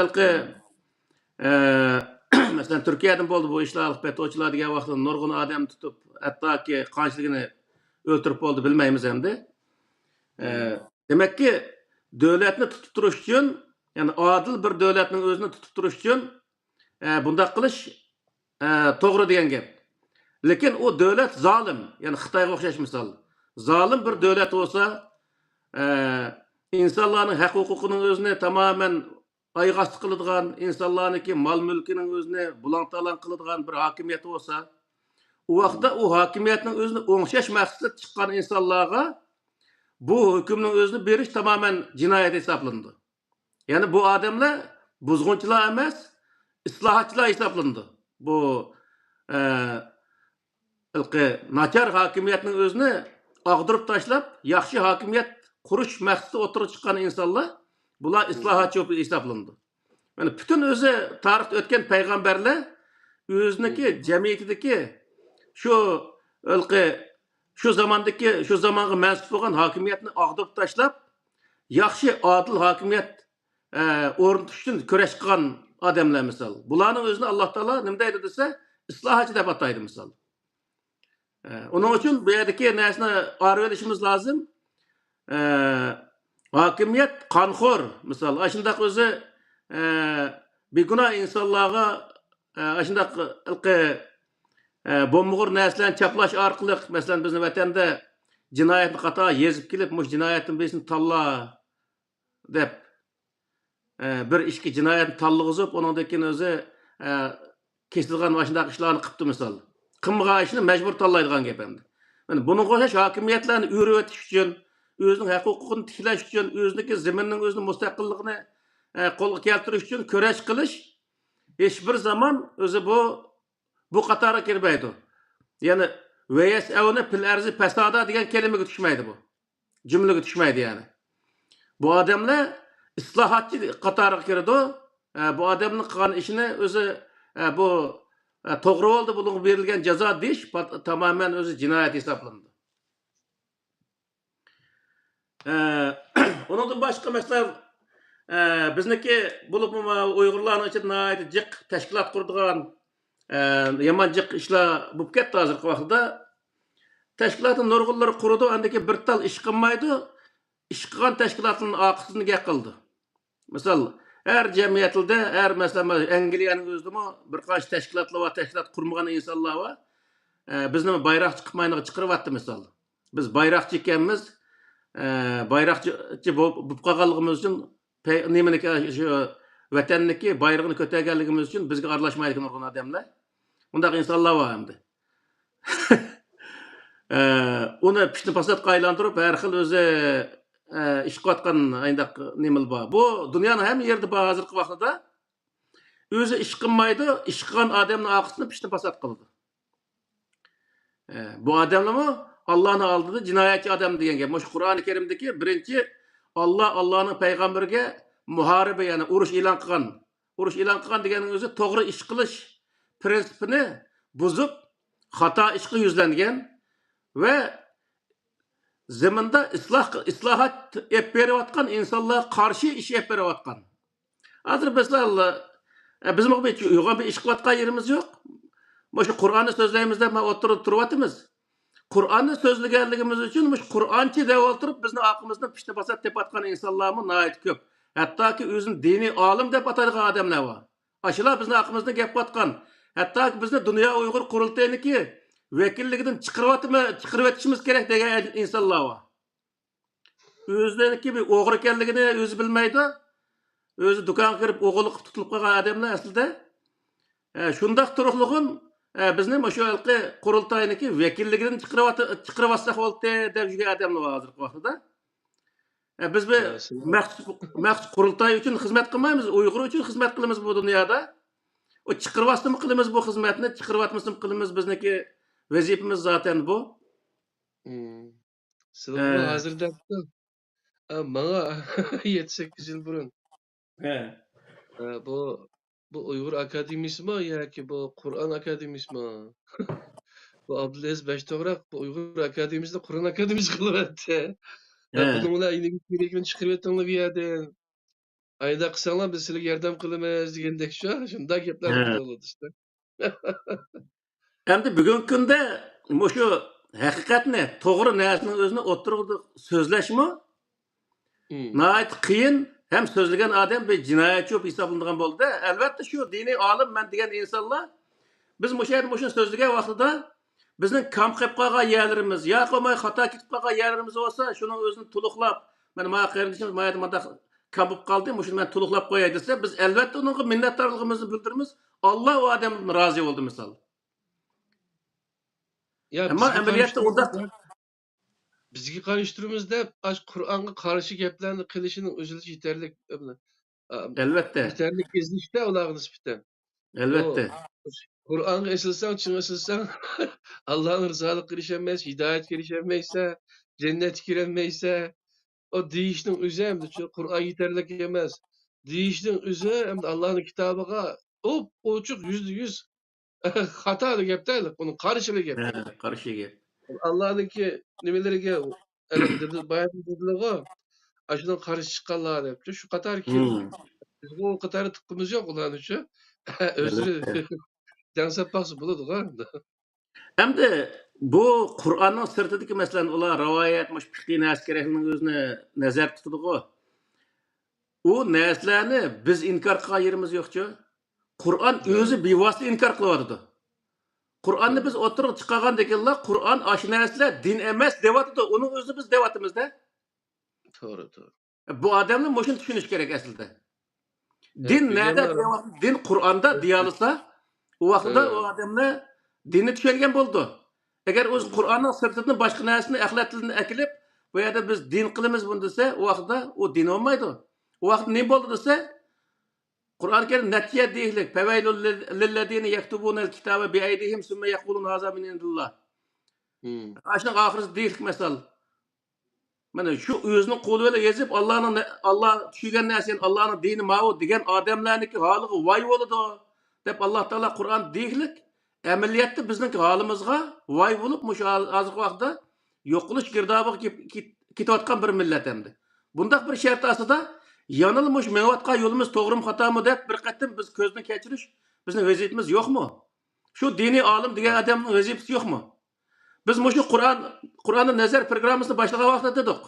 masalan Turkiyadan bo'ldi bu ishlar petrovchilar degan vaqtda nurg'un odam tutib, hattoki qanchaligini o'ltirib bo'ldi bilmaymiz endi. Demakki, davlatni tutib turish uchun, ya'ni adil bir davlatning o'zini tutib turish uchun bunday qilish to'g'ri degan gap. Lekin o davlat zolim, ya'ni Xitoyga o'xshash misol. Zolim bir davlat bo'lsa, insonlarning haq huquqining o'zini tamoman ayg'oq qiladigan, insonlarniki mol-mulkining o'zini bulang-talang qiladigan bir hokimiyat bo'lsa, u vaqtda u hokimiyatning o'zini o'ngshash maqsadida chiqqan insonlarga bu hukmning o'zini berish tamoman jinoyat hisoblandi. Ya'ni bu odamlar buzg'unchilar emas, islohotchilar hisoblandi. Bu nachar hokimiyatning o'zini og'dirib tashlab, yaxshi hokimiyat qurish maqsadida o'tirib chiqqan insonlar bular islohotchi hisoblandi. Yani bütün o'zi tarixda o'tgan payg'ambarlar o'ziniki jamiyatidagi shu zamonga mansub bo'lgan hokimiyatni og'dirib tashlab, yaxshi adil hokimiyat o'rnatish uchun kurash qilgan odamlar misol. Bularning o'zini Alloh taolo nima deydi desa, islohotchi deb ataydi misol. Onun için bu yerdeki narsani ayırib olishimiz lozim. Hokimiyat qonxo'r, misol, shundoq o'zi begunoh insonlarga shundoq bo'lmag'ur narsalarni chaplash orqali, masalan, bizning vatanda jinoyatni qator yezib kelib, mush jinoyatning besini tanla deb bir ishga jinoyatni tanlag'izib, uningdan keyin o'zi kesilgan shundoq ishlarni qilibdi misol. Qilmagan ishni majbur tanlaydigan gap endi. Yani bunga o'xshash hokimiyatlarni o'rib o'tish uchun, o'zining haq huquqini tiklash uchun, o'ziniki zaminning o'zining mustaqilligini qo'lga keltirish uchun kurash qilish hech bir zaman o'zi bu qatorga kirmaydi. Ya'ni vayas'avna fil arzi fasada degan kalimaga tushmaydi bu. Jumlaga tushmaydi yani. Bu odamlar islohotchi qatoriga kiradi. Bu odamning qilgan ishini o'zi bu to'g'ri bo'ldi, bunga berilgan jazo deyish tamoman o'zi jinoyat hisoblanadi. Ondan başqa mesela bizniki bo'lib Uyg'urlarning ichida jiq tashkilot quradigan yomon jiq ishlar bo'lib ketdi hozirgi vaqtda. Tashkilotning nurg'unlari qurdi, andaki bir tal ish qilmaydi. Ish qilgan tashkilotning oqisini gap qildi. Misol, her cemiyetinde, her mesela Angliyaning o'zida bir qancha tashkilotlar va tashkilot qurmagan insonlar va bizni bayroq chiqmayniga chiqaryapti misol. Biz bayroqchi ekanmiz. Bayroqchi bo'lib qolganligimiz uchun nimaniki shu vatanniki bayrog'ini ko'targanligimiz uchun bizga aralashmaydigan nurg'un odamlar. Undaq insonlar bor endi. Uni pishni pasatga aylantirib, har xil o'zi ish qilayotgan ayndaq nimal bor. Bu dunyoning hamma yerida bor hozirgi vaqtda. O'zi ish qilmaydi, ish qilgan odamning oqisini pishni pasat qildi. Bu odamlar Allah'ın aldığı cinayetçi adam degan gap. Mush Qur'oni Karimdagi birinchi Allah'ın payg'ambariga muhariba, ya'ni urush e'lon qilgan. Urush e'lon qilgan deganing o'zi to'g'ri ish qilish prinsipini buzib, xato ishga yuzlangan va zaminda islohot ep berayotgan insonlar qarshi ish ep berayotgan. Hozir mesela bizim uyg'on bir ish qilayotgan yerimiz yo'q. Mush Qur'onni so'zlaymizda men o'tirib turyapmiz. Qur'onni so'zlaganligimiz uchun Qur'onchi deb o'tirib bizni oqimizni pishni basat deb atgan insonlarmi nihoyat ko'p. Hattoki o'zini diniy olim deb atadigan odamlar bor. Ashular bizni oqimizni gap qotgan. Hattoki bizni dunyo Uyg'ur qurultayniki vakilligidan chiqarib o'tishimiz kerak degan insonlar bor. O'zlariga bir o'g'ri ekanligini o'zi bilmaydi. O'zi do'konga kirib o'g'irlik tutilib qolgan odamlar aslida shundaq turuqlig'in bizni mushu halqi qurultayniki vakilligidan chiqarib bo'ldi deb yurgan odamlar bor hozirgi vaqtda. Biz bir Sizlar maxsus qurultay uchun xizmat qilmaymiz, Uyg'ur uchun xizmat qilamiz bu dunyoda. O chiqarib qilamiz bu xizmatni, chiqarib qilamiz bizniki vazifamiz zaten bu. sizlar bu hozir debdi. Bana 7-8 yıl burun bu Uyghur Akademisi mi yoki bu Kur'an Akademisi mi? Bu Abdülaziz Beştoğrak bu Uyghur Akademisi'de Kur'an Akademisi kılıverdi. Bunun bilan iynigini chiqarib etdinglar bu yerdan. Ayda qilsanglar biz sizlarga yordam qilamiz degandek shunday gaplar bo'ladi işte. Endi bugungi kunda mushu haqiqatni, to'g'ri narsani o'zini o'tirib so'zlashmi? Nəhayət qiyin, hem sözlügen adam bir cinayetçi olup hesaplanadigan bo'ldi. Albatta shu diniy olim men degan insonlar biz mushu so'zligan vaqtida bizning kam qilib qolgan yerlarimiz, yo qolmay xato ketib qolgan yerlarimiz bo'lsa, shuning o'zini to'liqlab, mana ma qarindishimiz mayda kam bo'lib qoldi, shuni men to'liqlab qo'yay desa, biz albatta unga minnatdorligimizni bildiramiz. Alloh va odamdan rozi bo'ldi misol. Ammo amaliyotda unda bizga qarashtirimiz deb Qur'onga qarshi gaplarni qilishining o'zi yetarli. Albatta. Yetarli ezishda ularga nisbatan. Albatta. Qur'onga esilsang, chin esilsang, Allohning rizoligiga erisholmaysan, hidoyatga erisholmaysan, jannatga kirolmaysan. O deyishning o'zi ham Qur'on yetarli emas. Deyishning o'zi ham Allohning kitobiga ochiq %100 xato gapda, uni qarshi gap. Qarshi gap. Allah'ınki nimeleriga bayatlığı aşıdan karşı çıkanlar depti. Şu kadar ki bizim o kadar tıkkımız yok ulan şu. Özürü dansap baksı buladı ha. Hamda bu Qur'onning sirtidagi masalan ular rivoyat, fiqh naskerakning o'zini nazar tutadi-ku. U narsalarni biz inkor qilgan yerimiz yo'q-ku. Qur'on o'zi bevosita inkor qilyapti. Qur'onni biz o'tirib chiqargan deganlar, Qur'on narsalar din emas deyapti, uni o'zi biz deyapmiz-da. To'g'ri. Bu odamlar shuni tushunish kerak aslida. Din nada deyapti? Din Qur'onda deyalsa, u vaqtda u odamlar dinni tushungan bo'ldi. Agar o'z Qur'onning sirtini boshqa narsani axlat tilini akilib, bu yerda biz din qilamiz buni desa, u vaqtda u din olmaydi. U vaqt ne bo'ldi desa, Qur'on Kerim natija deylik. Fawailul lillazina yaktubunal kitaba bi aydihim summa yaqulun haza min indillah. Aşın ahirisi deylik misal. Mana shu o'zining qo'li bilan yozib, Allah tushungan narsani, Allohning dini ma'u degan odamlarniki holiga voy bo'ladi deb Alloh taolo Qur'on deylik. Amaliyotda bizning holimizga voy bo'lib, mushu hozirgi vaqtda yo'qolish girdobiga ketayotgan bir millat endi. Bundaq bir shart asida yanılmış menvatqa yolumuz to'g'rimi xatomi deb bir qatim biz ko'zni kechirish bizning vaziyatimiz yo'qmi? Shu diniy olim degan odamning vaziyati yo'qmi? Biz mushu Qur'onni nazar programmasini boshlagan vaqtda dedik.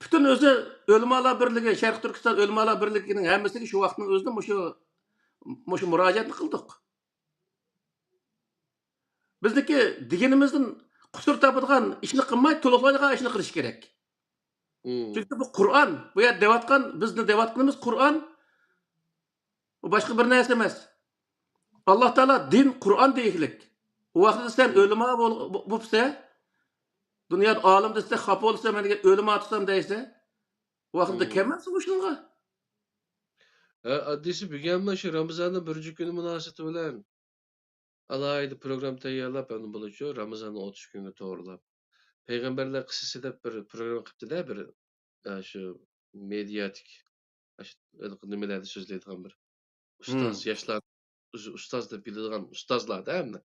Bütün o'zi O'lmalar birligi, Sharq Turkiston O'lmalar birligining hammasiga shu vaqtning o'zida mushu murojaatni qildik. Bizniki deganimizdan qusur topadigan ishni qilmay, to'liqlaydigan ishni qilish kerak. Çünkü bu Kur'an, bu ya devatkan, biz ne devatkanımız Kur'an, o başka bir neyse emas. Allah Teala din Kur'an deyiklik. O vaxtda sen ölüma bulsa, dünyada alim dese, xap olsa, ben ölüma tutsam deyse, o vaxtda kemezsin bu şununla. Addisi büyüyenme şu Ramazan'ın birinci günü münasebeti bilen alaydı program tayyorlab, onu buluşuyor. Ramazan'ın 30 günü doğrulab. Peygamberler kısası da bir program qilibdi da bir şu mediatik nimalarni so'zlaydigan bir ustoz yoshlar ustoz deb biladigan ustozlar da hamda.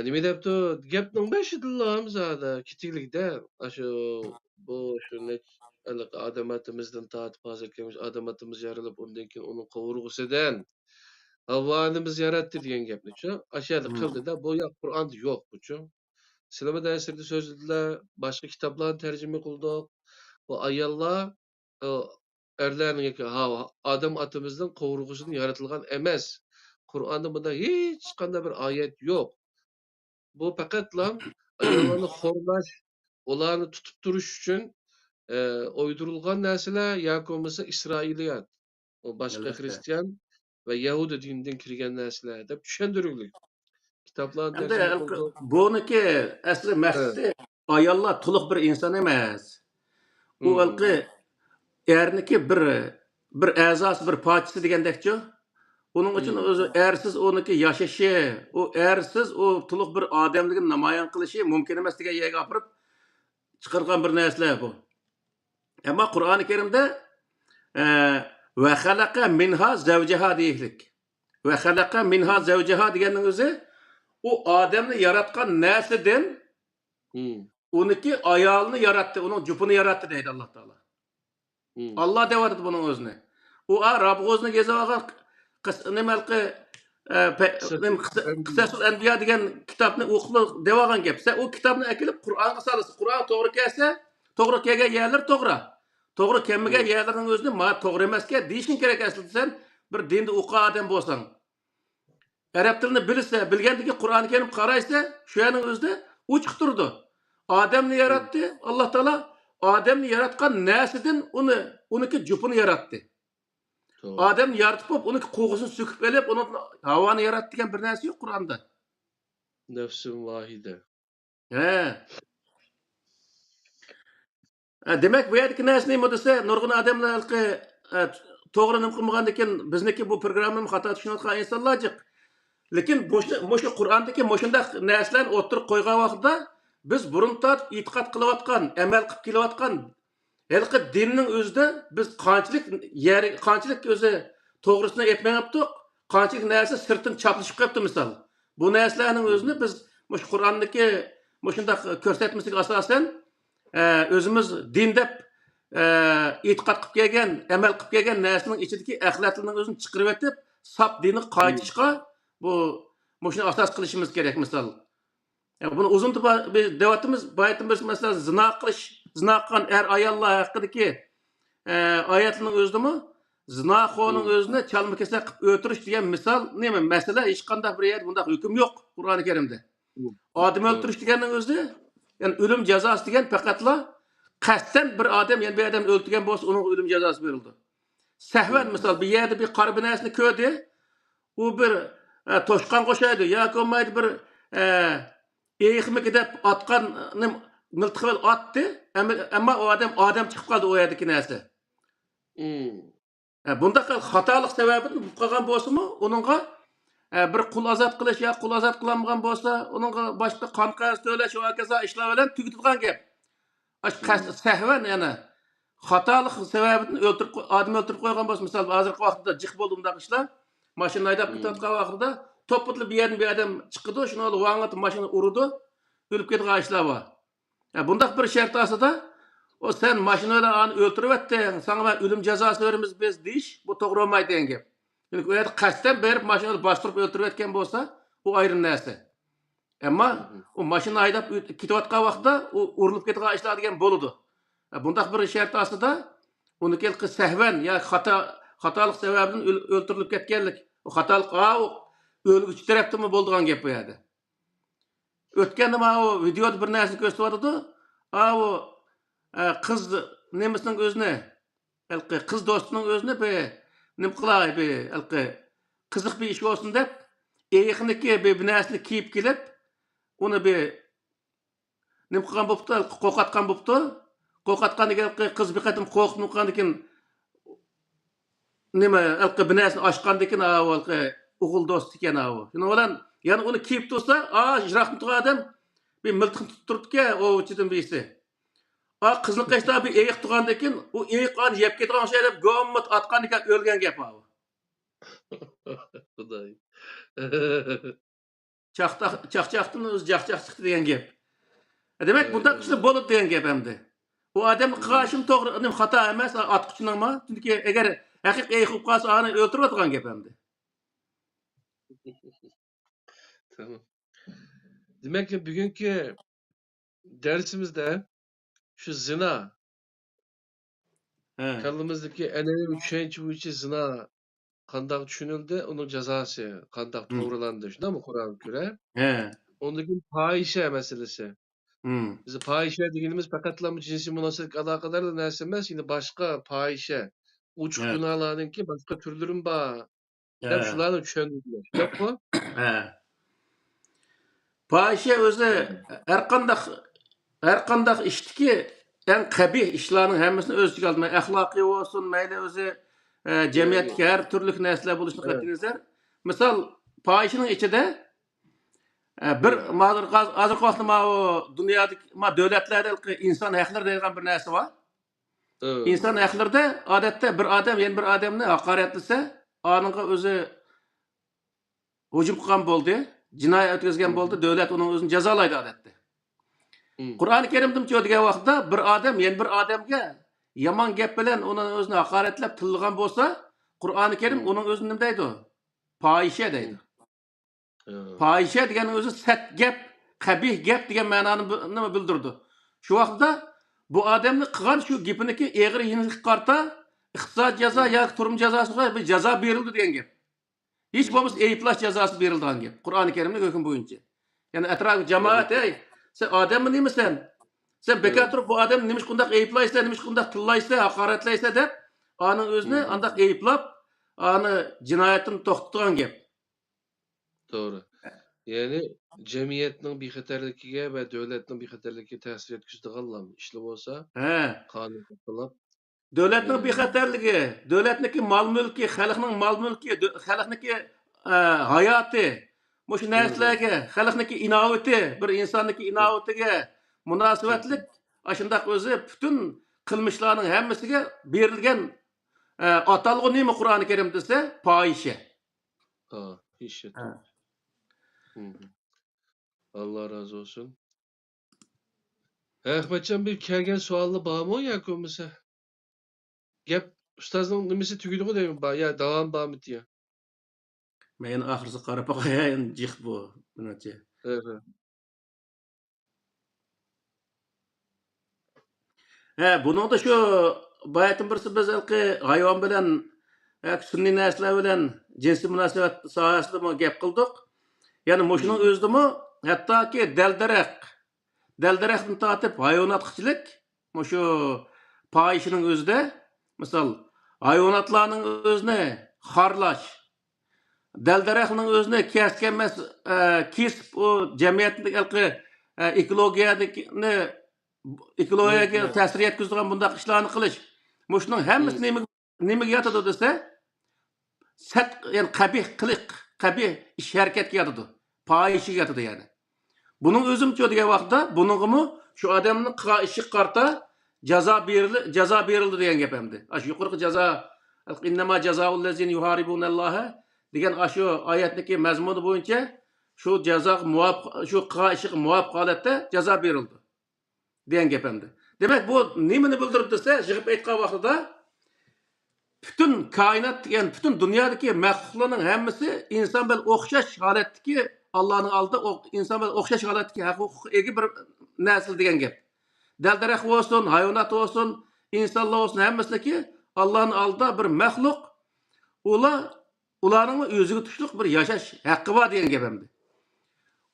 Nima debdi? Gapning beshidilamiz hada kichiklikda shu odomatimizdan tortib hozir kelmish odomatimiz yarilib undan keyin uning qovurg'usidan Havvanimiz yaratdi degan gapni-chu. Ashyoda qildida bu yoq Qur'onda yo'q bu-chu. Sizlar darslarda so'zladilar, boshqa kitoblarni tarjima qildik. Bu ayollar erlarning odam atimizdan qovurg'usidan yaratilgan emas. Qur'onda bunda hech qanday bir oyat yo'q. Bu faqatla ayollarni xo'rlash, ularni tutib turish uchun uydirilgan narsalar yoki bo'lmasa Isroiliyat. O başqa Hristiyan ve Yahudi dininden kirgen näsler dep düşendirildi. Kitapların Hem de tercüme kıldı. buniki asli Evet. maqsadi ayollar to'liq bir inson emas. U Hmm. alqi erniki bir a'zosi bir parchasi degandekchu. Uning uchun Hmm. o'zi ersiz uniki yashashi, u ersiz u to'liq bir odamligini namoyon qilishi mumkin emas degan yerga olib chiqargan bir narsalar bu. Ammo Qur'oni Karimda va xalaqa minha zawjaha deylik. Va xalaqa minha zawjaha deganning o'zi u odamni yaratgan narsadan Hmm. uniki ayolni yaratdi, uning jupini yaratdi deydi Alloh taolo. Hmm. Allah deyapti buning o'zini. U Rab o'zini gezib olgan nimalqi Kısa- Qisasul Anbiya degan kitobni o'qib deb olgan gap. Sen o kitobni akilib Qur'onga solasiz. Qur'on to'g'ri kelsa, to'g'ri kelgan yerlar to'g'ri. To'g'ri kelmagan Hmm. yerlarning o'zini ma to'g'ri emasga deyishing kerak aslida sen bir dinni o'qigan odam bo'lsang. Arab tilini bilsa, bilgandiki Qur'oni Karim qaraysa, shu yerning o'zida uchiq turdi. Odamni Hmm. yaratdi, Alloh taolo odamni yaratgan narsadan uniki jupini yaratdi. Doğru. Odam yaratib bo'lib, uni qo'g'isini so'kib olib, uni havoni yaratdi degan bir narsa yo'q Qur'onda. Nefsin vahide. He. Demak, bu yerdagi narsa nima desa, nurg'un odamlar to'g'ri nima qilmagandan keyin bizniki bu programmani xato tushunayotgan insonlar jiq. Lekin mushu Qur'ondagi mushundaq narsalarni o'tirib qo'ygan vaqtda biz burun tortib e'tiqod qilayotgan, amal qilib kelayotgan halqi dinning o'zida biz qanchalik o'zi to'g'risini aytmayaptik, qanchalik narsa sirtin chaplashib qo'yibdi misol. Bu narsalarning o'zini biz mush Qur'ondagi mushundaq ko'rsatmasiga asosan o'zimiz din deb e'tiqod qilib kelgan, amal qilib kelgan narsaning ichidagi axlatlarning o'zini chiqarib o'tib, sap dinni Hmm. qaytishga bu mushuni asos qilishimiz kerak misol. Bunu uzun devatimiz bayatımız mesela zina qilgan er ayollar haqidagi oyatning o'zidami zinaxo'ning Hmm. o'zini chalma kesak qilib o'tirish degan misol nima masala hech qanday bir yer bunday hukm yo'q Qur'oni Karimda. Hmm. Odam Doğru. o'ldirish deganning o'zi ya'ni o'lim jazosi degan faqatla qasddan bir odam yani bir odam o'ldirgan bo'lsa uning o'lim jazosi berildi. Sahvan Hmm. misol bir yerda bir qora binasini ko'rdi, u bir to'shqon qo'shaydi yoki bo'lmaydi bir eğikmiki deb atgan miltiqil atdı, ama o adam chiqib qoldi o yerdagi narsa. Hmm. Bunda xatolik sababini bu qilgan bo'lsa-mu, uningga bir qul azat qilish yoki qul azat qilmagan bo'lsa, uningga boshqa qon qarz to'lash va kaza ishlar bilan tugatadigan gap. Hmm. Sahvan yana xatolik sababini odam o'ltirib qo'ygan bo'lsa, misol hozirgi vaqtda jiq bo'ldi bunday ishlar, mashina haydab Hmm. ketayotgan vaqtida to'potli bir yerdan bir odam chiqdi, shuni vang'at mashina urdi, o'lib ketgan ishlar bor. Bundaq bir şart asıda o sen maşinalar an öldürüp ettin, sana ölüm cezası verimiz biz deyiş, bu to'g'ri olmaydi degan gap. Çünkü o yerda qasddan berib maşinalar bastırıp öldürüp etken bo'lsa, u ayrı narsa. Ama Hmm. o maşina haydap ketayotgan vaqtda u urilib ketgan ishlar degan bo'ladi. Bundaq bir şart asıda uniki sahvan ya xatolik sababidan o'ldirilib ketganlik. O xatolik o'lgüchi tarafdan bo'ldigan gap bu yerda. O'tganda mana o videoda bir narsa ko'rsatyapti. O qiz nemisining o'zini, qiz do'stining o'zini nima qilay qiziq bir ish bo'lsin deb, eyiqniki bir narsani kiyib kelib, uni nima qilgan bo'pti, qo'rqatgan bo'pti. Qo'rqatganiga qiz bir qatim qo'rqib qolgandan keyin nima bir narsani ochgandan keyin o'g'il do'st ekan u. Shuni bilan yana uni kiyib tursa, jiraqni turgan odam bir miltiq tutib turibdi-ku, o ichidan birisi. Qizni qashda bir eyiq turgandan keyin u eyiq yeb ketgan o'sha deb go'mmit atgan ekan, o'lgan gap bu. Xudoy. Chaqchaqdan o'zi jaqchaq chiqdi degan gap. Demak, bunday ishlar bo'ladi degan gap endi. U odam qilishim to'g'ri, nim xato emas, atquchiningmi? Chunki agar haqiqiy eyiq bo'lib qolsa, ani o'ltirib atgan gap endi. Tamam. Demek ki bugünkü dersimizde şu zina, He. kallamizdagi an'anaviy tushuncha bo'yicha zina qandoq tushunildi, uning jazosi qandoq to'g'rilandi, shundaymi Qur'onga ko'ra? He. Ondan keyin fohisha masalasi. Biz fohisha deganimiz faqatla jinsiy munosabatga aloqador narsa emas, yine boshqa fohisha, uchuq He. gunohlarningki boshqa turlari bor. Dep He. şularni tushundirdilar. Yo'qmi? He. Fahişe o'zi har qandaq ishdiki eng qabih ishlarning hammasini o'z ichiga oldi. Axloqiy bo'lsin, mayli o'zi Yani, jamiyatdagi har turli narsalar bo'lishini qat'iy evet. nazar. Misol, fohishaning ichida bir Hı. hozir qo'shni dunyodagi davlatlarda inson haqlari degan bir narsa bor. Hı. İnson haqlarida odatda bir odam yana bir odamni haqoratlasa, onunga o'zi hujum qilgan bo'ldi, jinoyat o'tkazgan Hı. bo'ldi, davlat uning o'zini jazolaydi odatda. Hı. Qur'oni Karimda degan vaqtda bir odam yana bir odamga yomon gap bilan uni o'zini haqoratlab tillagan bo'lsa, Qur'oni Karim Hı. uning o'zini nima deydi? Fohisha deydi. Hı. Hı. Fohisha degani o'zi sat gap, qabih gap degan ma'noni nima bildirdi. Shu vaqtda bu odamni qilgan shu gapiniki eg'ir yengil qarta iqtisod jazo Hı. yoki turm jazosiga bir jazo berildi degan gap. Hiç Hı. bo'lmasa ayıplash jazosi berilgan gap. Qur'oni Karimning hukmi bo'yicha. Ya'ni atrof Yani, jamoat, ey, sen odammi nemisan? Sen bekor hı. turib bu odamni nima qundaq ayıplaysan, nima qundaq tillaysan, haqoratlaysan deb, onun o'zini Hı. andaq ayıplab, onu jinoyatdan to'xtatgan gap. Doğru. Yani cemiyetning bexatarligiga va davlatning bexatarligiga ta'sir yetkazadiganlarmi ishlar bo'lsa, He. qonun qilib, Devletning yani, bexatarligi, devletniki mal mulki, xalqning mal mulki, xalqniki hayoti, shu hı hı, narsalarga, xalqniki inovati, bir insonniki hı inovatiga hı, hı. munosabatlik ashundaq o'zi butun qilmishlarning hammasiga berilgan atalg'u nima Qur'oni Karim desa, fohisha. Ha, işit. Ha. Hı hı. Allah razı olsun. Ahmetcan bir kelgen suallı bağımı ya ko'misa? Gap ustozning nimasi tugidi deymi? Ya davom bormi diye. Men oxirisi qarab qo'yayin jiq bu. Bunacha. Evet. He, buningda shu bayatın birisi biz hayvon bilan sunniy narsalar bilan jinsiy munosabat sohasida gap qildik. Ya'ni mushuning Hı. o'zidami hattoki dal-daraxtdan tortib hayvonotchilik shu fohishining o'zida, misol hayvonotlarning o'zini xorlash, dal-daraxtning o'zini kesgan emas, kesib u jamiyatdagi ekologiyadagi ekologiyaga Evet. ta'sir yetkazadigan bunday ishlarni qilish. Shuning Hı. hammasi nimaga yotadi desa, sat, ya'ni qabih qiliq, qabih ish harakatga yotadi. Fohishiga yotadi ya'ni. Bunun özümçü degan vaqtda buningimi shu odamning qilgan ishi qarta jazo berildi degan gap hamdi. Shu yuqorqi jazo innama jazaul ladzina yuharibunalloha degan shu oyatdagi mazmuni bo'yicha shu jazo shu qilgan ishiga muvofiq holatda jazo berildi degan gap hamdi. Demak bu nimani bildirib desa, yig'ib aytgan vaqtida bütün kainat, yani bütün dünyadaki mahluqlarning hammasi inson bilan o'xshash holatdagi Allah'ın aldı inson bilan o'xshash holatdagi huquqqa ega bir nasl degan gap. Dal-daraxt olsun, hayvonot olsun, insonlar olsun hammasiniki Allah'ın aldı bir mahluq. Ularning o'ziga tushliq bir yashash haqqi bor degan gap hamdi.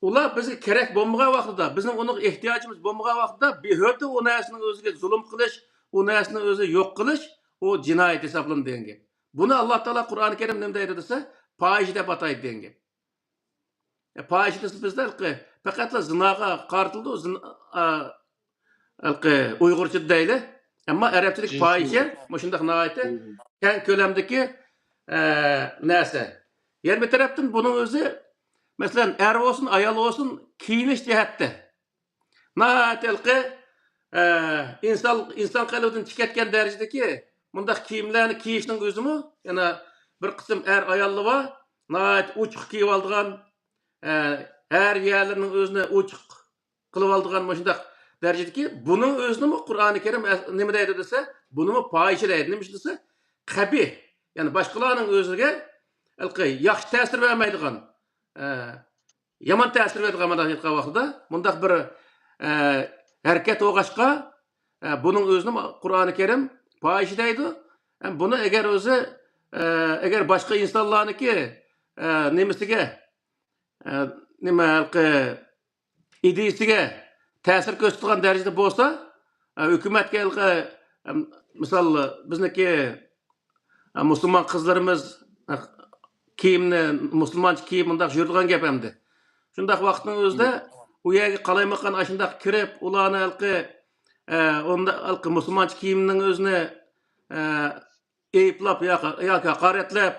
Ular bizga kerak bo'lmagan vaqtida, bizning uni ehtiyojimiz bo'lmagan vaqtida behuda u narsaning o'ziga zulm qilish, u narsani o'zi yo'q qilish, u jinoyat hisoblanadi degan gap. Buni Alloh taolo Qur'oni Karim nima deydi desa, fohish deb ataydi degan gap. Fohish desa bizda faqatla zinoga qartildi, Uyg'urcha deydi. Ammo arabchalik fohisha, shunday nihoyatda Hı hı. keng ko'lamdagi narsa. Yana bir tarafdan buning o'zi masalan er olsun, ayol olsun kiyinish jihatda. Natilqi inson qalbidan chiqayotgan darajadagi bundaq kiyimlarni kiyishning o'zimi yana bir qism er ayollar bor. Nayt uchuq kiyib olgan, her yerlarning o'zini uchuq qilib olgan shundaq darajadagi buning o'zini Qur'oni Karim nima deydi desa, buni fohisha deydi. Nima desa, qabih. Ya'ni boshqalarning o'ziga yaxshi ta'sir bermaydigan, yomon ta'sir beradigan aytgan vaqtida bundaq bir harakat o'g'ashqa buning o'zini Qur'oni Karim fohisha deydi. Buni agar o'zi agar boshqa insonlarniki nimasiga nima ideyasiga ta'sir ko'rsatgan darajada bo'lsa, hukumatga misol bizniki musulmon qizlarimiz kiyimni, musulmoncha kiyim mundaq yurdigan gap hamdi. Şundaq vaqtning o'zida u yerga qalaymagan ashundaq kirib, ularni onda musulmoncha kiyimning o'zini eyplab yoki haqoratlab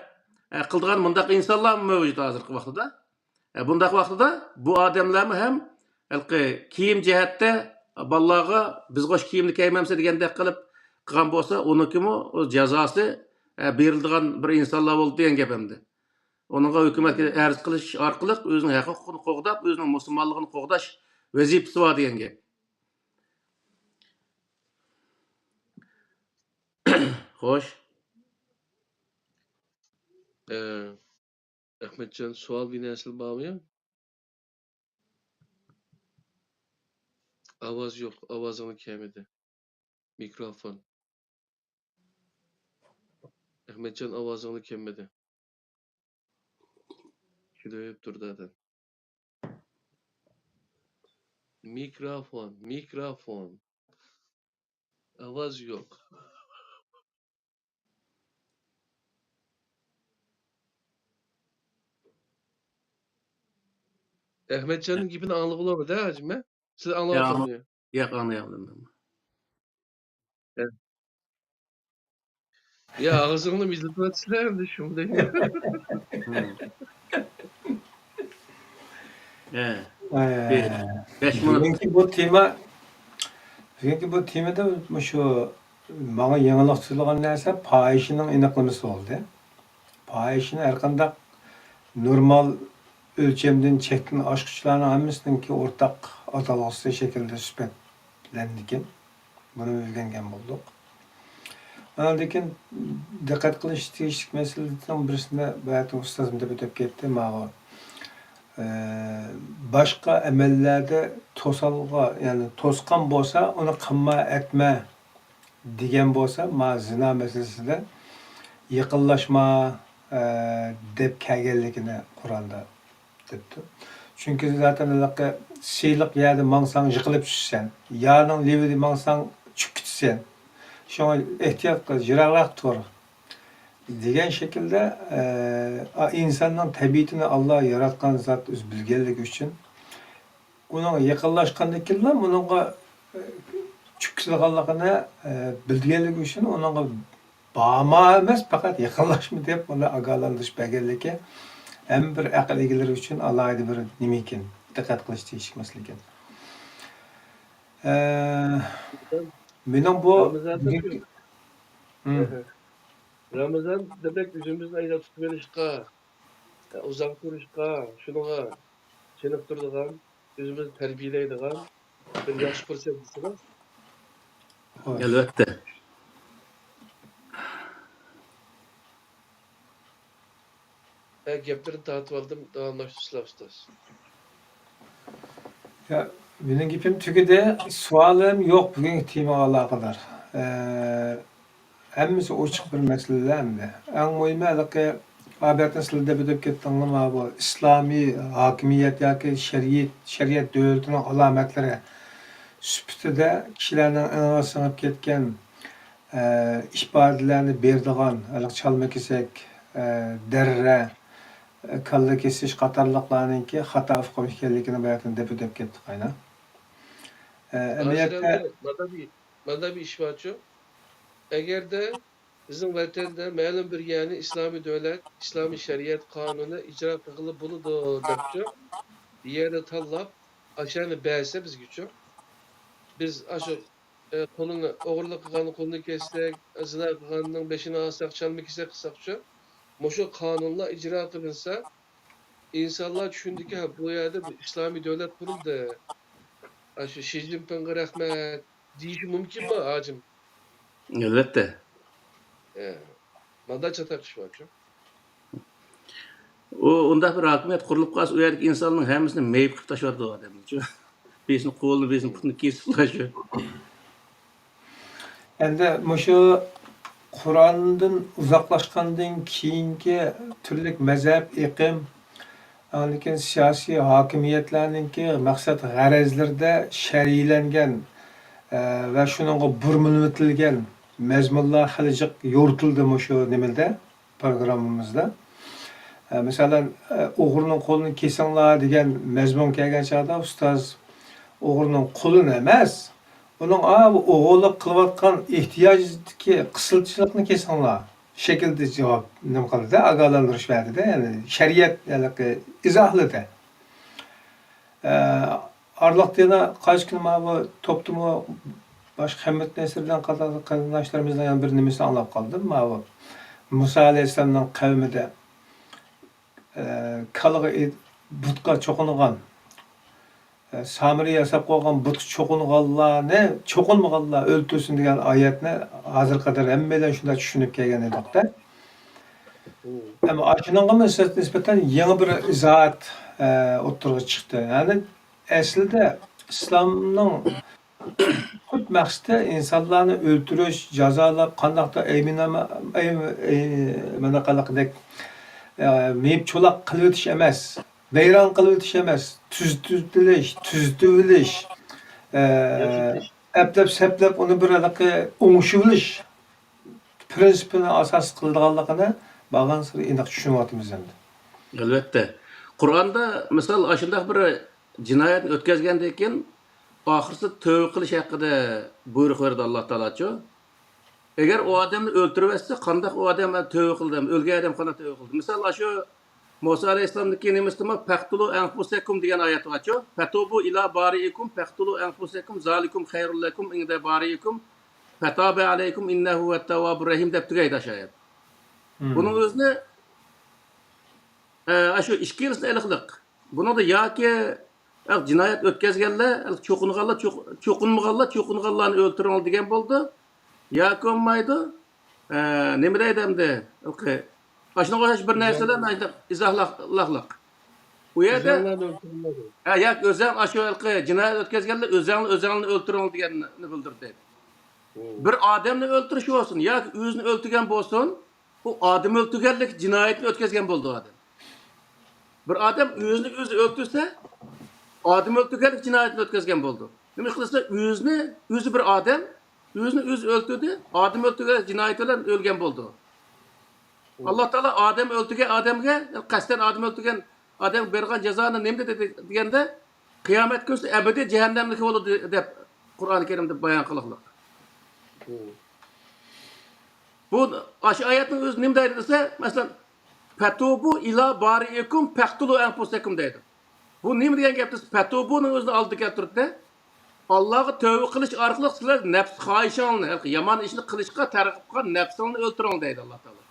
qildigan mundaq insonlar mavjud hozirgi vaqtida. Bundaq vaqtida bu odamlarni ham kiyim jihatda bolalarga biz qo'sh kiyimni kiymamsa degandek qilib qilgan bo'lsa, unikimi jazosi berildigan bir insonlar bo'ldi degan gap hamdi. Onunğa hükümetke arz qilish orqali o'zining huquqini qo'g'dab, o'zining musulmonligini qo'g'dash vazifasi bor degan gap. Xo'sh. Ahmetcan sual bir nesil bağmıyor. Avaz yok. Avazını kemedi. Mikrofon. Ahmetcan avazını kemmedi. Kiloyup durdu adam. Mikrofon. Avaz yok. Ahmetcan'ın gibini anlık olamadı ha hacım he? Siz anlatamıyor. Yok anlayamadım. Evet. Ya ağzını izletmezlerdi şimdi. Bugünkü bu temada şu bana yanıltıcılan neyse payişinin iniklaması oldu. Payişini her qandaq normal ölçemden çekkin aşkçılarının hamısının ki ortak atalıqsı şekilde süpetlendikin. Bunu öğrengen bulduk. Anadaki dikkat kılış değişik meselelerinden birisinde bayatın ustazım da ötüp gitti. Başka emellerde yani toskan bolsa onu kınma etme diyen bolsa zina meselesinde yıkıllaşma dep kelgelikini Kur'an'da depti. Çünkü zaten şeylik yerde mansan yıkılıp düşsen, yarının levidi mansan çükütsen, şuna ihtiyat kıl, jiralak tur diyen şekilde insanın tabiatini Allah yaratkan zat öz bilgelik için onun yakınlaşkandaki lan onunla çüksilganlığını bilgelik için onunla bağma emas fakat yakınlaşma deyip onu agalandırış belgelike hem bir akıl egileri için Allah'ı bir nimikin dikkat kılıç değişik meseleken. Benim bu Ramazan demek yüzümüzün ayda tutmayışka, uzak duruşka, şuna çenip durduğun, yüzümüzü terbiyeleydiğin bir yaş fırsatçısı var. Elbette. Geplerini dağıtıp aldım, davamlaştırırlar ustaz. Ya benim gibim tüküde sualım yok bugün tema alakadar. Hemmisi açık bir mesele hem de. En mühimi ki haberden sizde bir kettiğim bu İslami hakimiyet ya ki şeriat devletinin alametleri süpütüde kişilerin en sınıp ketken işbadelerini berdiğan, çalma kesek, derre, kalle kesiş katarlıklarının ki hata afkom hikayelikini bayatın dep kettik ayna. Bana bir iş var çok. Eğer de bizim vatanda ma'lum bir yani İslami devlet, İslami şeriat kanunu icra kılıp bunu da depçe bir yerde tallap aşağıya beğense biz güçü. Biz aşağı kolunu oğurluk kılanın kolunu kessek, zina kılanın beşini alsak, çalmak ise kısakça. Moşu kanunla icra kılınsa insanlar düşündü ki bu yerde bir İslami devlet kuruldu. Aşağı Xi Jinping'e rahmet deyişi mümkün mü hacım? Elbette. Manda çatakış var çok. Onda bir hakimiyet kurulup kalsa o yerdeki insanların hemsini meyip kıp taşıvardı o adamın. Birisinin kolunu, birisinin putunu kesip taşıyor. Endi şu Kur'an'dan uzaklaşkandan keyinki türlük mezhep, iqim, lekin siyasi hakimiyetlerninki maksat garazlarda şerilengen ve şununla burmulutilgen mezmunlar halicik yorutildi şu nimelde programımızda. Masalan, o'g'rining qo'lini kesinglar degan mazmun kelgan chog'da ustoz o'g'rining qo'lini emas, uning bu o'g'irlik qilayotgan ehtiyojki qisqilchilikni kesinglar shaklda javob nima qildi, ogohlantirish berdida, ya'ni shariat izohladi. Arliqda yana qaysi kuni bu to'ptimi boshqa Hamid Nasrdan qarindoshlarımizdan yana bir nimasi anglab qoldim. Bu Musa alayhissalomning qavmida kalaga butqa cho'qingan, samiri yasab qo'ygan but cho'qinganlarni cho'qinmaganlar o'ltirsin degan oyatni hozir qadar hammalar shunday tushunib kelgan edikda. Ama shunga nisbatan yangi bir izohat o'ttirib chiqdi. Ya'ni aslida islomning hut maqsadi insonlarni o'ltirish, jazolab, qandaqda mana qanaqdek meyip cho'loq qilib o'tish emas, vayron qilib o'tish emas, tuzitilish, aplab saplab uni bir o'ngishilish prinsipini asos qilganligini bağlan sırrı iniq tushunayapmiz endi. Albatta. Qur'onda misol shunday bir jinoyatni o'tkazgandan keyin oxirisi tövbe qilish haqida buyruq berdi Alloh taolochi. Agar u odamni o'ltirib etsa, qanday u odam tövbe qildi, o'lgan odam qanday tövbe qildi? Misol shu Musa alayhissalomniki nimasimi faqtulu anfusakum degan oyat bor-ku. Fatubu ila bariikum faqtulu anfusakum zalikum khairul lakum inda bariikum fataba alaykum innahu at-tawwabur rahim deb tugaydi oyat. Bunun o'zini shu ishkilisni iliqliq. Buni da yoki jinoyat o'tkazganlar, cho'qinmaganlarni o'ltirib degan bo'ldi. Yoki olmaydi. Nima deydi endi? Ashuna o'xshash bir narsalarni izohlaqliq. U yerda yoki o'zing shu jinoyat o'tkazganlar o'zingni o'ltirib deganini bildirdi. Bir odamni o'ltirish bo'lsin yoki o'zini o'ltirgan bo'lsin, bu odam o'ltirganlik jinoyatni o'tkazgan bo'ldi odam. Bir odam o'zini o'zi o'ltirsa, odam o'ltirganlik jinoyatni o'tkazgan bo'ldi. Nima qilsa, o'zi bir odam o'zini o'zi o'ltirdi, odam o'ltirgan jinoyat bilan o'lgan bo'ldi. Alloh taolo odam o'ltirgan odamga, qasddan odam o'ltirgan odam bergan jazoni nima deganda, qiyomat kuni abadiy jahannamlik bo'ladi deb Qur'oni Karimda bayon qilingan. Bu aşı ayetinin özü nima deydi desa, masalan, fatubu ila bariikum faqtulu anfusakum deydi. Bu nima degan gapdir? Fatubuning o'zini oldiga keltirdi. Allohga tövbe qilish orqali sizlar nafs xohishingni, yomon ishni qilishga targ'ib qilgan nafsingni o'ltiring deydi Alloh taolo.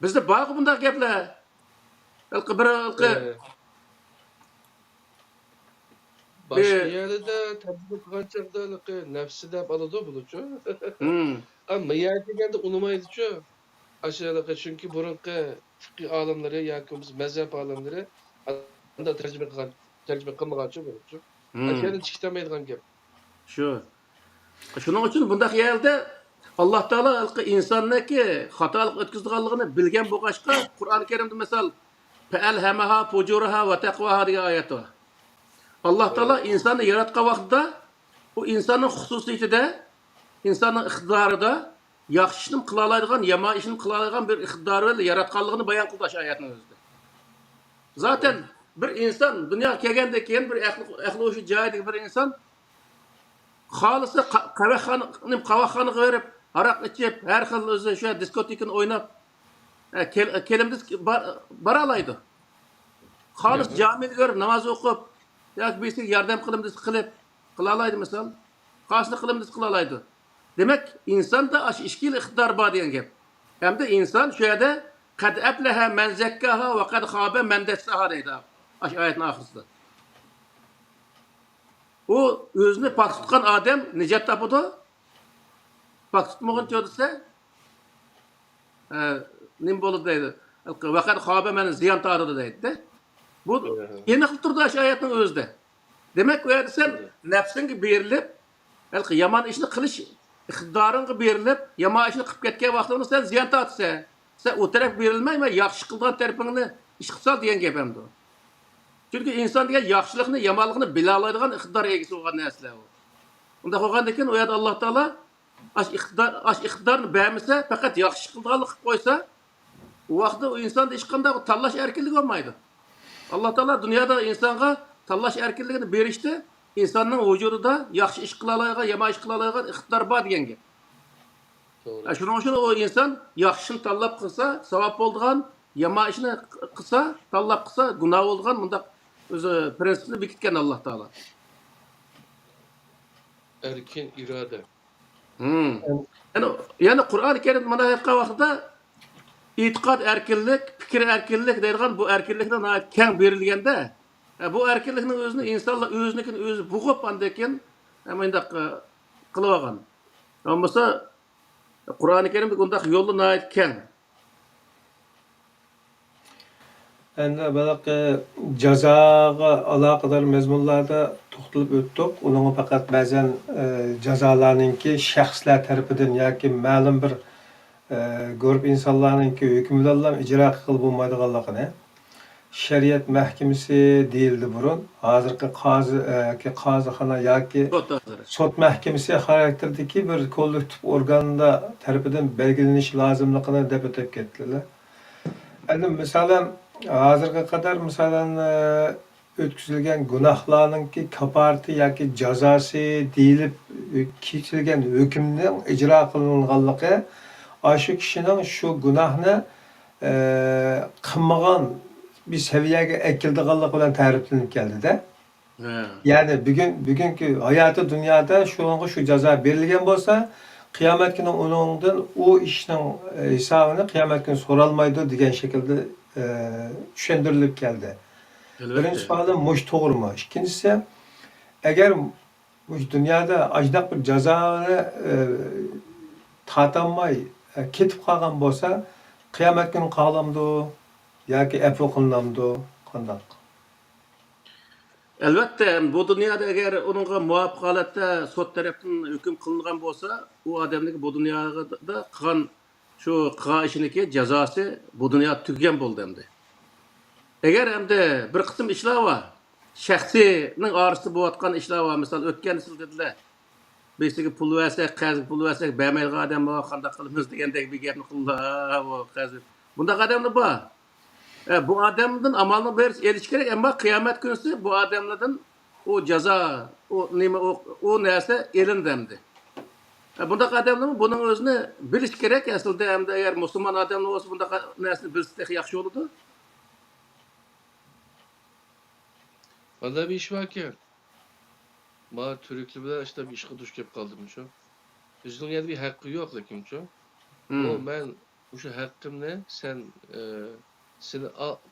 Bizda bor bunday gaplar. Başka yerde de tabi kaçakta nefsi de aladı bulucu. Ama yerde geldi unumaydı şu. Aşağıda çünkü burunki fıkıh alimleri yakımız mezhep alimleri anda tercüme kılmagan şu bulucu. Aşağıda çıktamaydıgan gap. Şunun için bundaq yerde Allah Teala insonniki xatolik o'tkazganligini bilgan bo'lg'achqa Qur'oni Karimda misol fa'alhamaha fujuraha va taqwaha degan oyat bor. Allah Teala insanı yaratgan vaqtda bu insanın xususiyatida, insanın iqtidorida yaxshi ishni qila oladigan, yomon ishni qila oladigan bir iqtidori bilan yaratganligini bayon qildi shu oyatning o'zida. Zaten bir inson dunyoga kelgandan keyin bir aqli o'sha joyidagi bir inson xolisi qavaxonaga berib, aroq ichib, har xil o'zi shu diskotekani o'ynab, kelimsiz bora oladi. Xolis jamiga borib namoz o'qib, yoki birisi yordam qilib olaydi misol. Qarsini qila olaydi. Demak, insonda ash ishkil iqtidor bor degan gap. Hamda inson shu yerda qad aflaha man zakkaha va qad khaba man dassaha deydi. Ash oyatning oxirisida. O o'zini pok tutgan odam nijot topadi. Pok tutmaguncha desa, nim bo'ladi deydi. Va qad khaba man ziyon tortadi deydi. Bu aniq turdi shu oyatning o'zida. Demak, u yerda sen nafsingga berilib, yomon ishni qilish iqtidoringga berilib, yomon ishni qilib ketgan vaqtida sen ziyon tortsa, sen u taraf berilmaymi, yaxshi qilgan tarafingni ish qilsa degan gap ham bu. Chunki inson degan yaxshilikni, yomonlikni bila oladigan iqtidor egasi bo'lgan narsa u. Unda qolgandan keyin u yerda Alloh taolo iqtidorni bermasa, faqat yaxshi qilganlik qilib qo'ysa, O vaqtda o insanda hech qanday tanlash erkinligi bo'lmaydi. Alloh taolo dunyoda insonga tanlash erkinligini berishdi. İnsanın vücudunda yaxshi ish qila oladigan, yomon ish qila oladigan iqtidor bor degan gap. Doğru. Shuning uchun o inson yaxshini tanlab qilsa, savob bo'ladigan, yomon ishni qilsa, tanlab qilsa, gunoh bo'ladigan bundaq o'zi prinsipni bekitgan Alloh taolo. Erkin irade. Yani Qur'on-i Karim mana aytgan vaqtida e'tiqod erkinlik, fikr erkinlik deydigan bu erkinlikni keng berilganda, bu erkinlikni o'zini insonlar o'zinikini o'zi bug'ib andan keyin bundaq qilib olgan. Bo'lmasa Qur'on-i Karim bundaq yo'lni keng. Endi balaki jazoga aloqador mezmunlarda to'xtalib o'tdik. Uning faqat ba'zan jazolarninki shaxslar tarafidan yoki ma'lum bir guruh insonlarninki hukm bilan ijro qilib bo'lmaydiganligini shariat mahkamasi deyildi burun. Hozirgi qozixona yoki sud mahkamasi xarakterdagi bir kollektiv organda tarafidan belgilanishi lozimligini deb o'tib ketdilar. Endi misolan hozirga qadar misolan o'tkazilgan gunohlarninki kafarati yoki jazosi deyilib kesilgan hukmning ijro qilinganligi shu kishining shu gunohni qilmagan bir seviyaga ekildiganligi bilan ta'riflanib keldida. Yani bugungi hayoti dunyoda shunga shu jazo berilgan bo'lsa, qiyomat kuni uningdan o ishning hisobini qiyomat kuni so'ralmaydi degan shaklda tushuntirilib keldi. Birinchi savol mush to'g'rimi? Ikkinchisi, agar mush dunyoda ajdaq bir jazoni tatamay ketib qolgan bo'lsa, qiyomat kuni qolamdi yoki afv qilinamdi, qanday? Elbette bu dünyada eğer onunla muvafiq holatda sud tarafından hüküm kılıngan bolsa, o adamdaki bu dünyada qilgan şu qilgan ishiniki jazosi bu dunyoda tugagan bo'ldi endi. Eğer endi bir qism ishlar bor, shaxsiyning orasida bo'layotgan ishlar bor, misol o'tgan yil dedilar. Besiga pul versak, qarz pul versak, bermaydigan odam bor, qanday qilamiz degandek bir gapni qildilar, bu qarz. Bundaq odamlar bor. Bu adamdan amalını eriş gerek ama kıyamet günüsü bu adamlardan o ceza, o neyse elindemdi. Bunda adamlar bunun özünü biliş gerek aslında hem de eğer Müslüman adamlar olsa bunda neyse bilsek yaxşı olurdu. Vallahi bir iş var ki. Bana Türklü bilen işte bir işe duş kep kaldım şu. Bizden yani bir hakkı yok lakin şu. O ben bu şu hakkım ne? Sen seni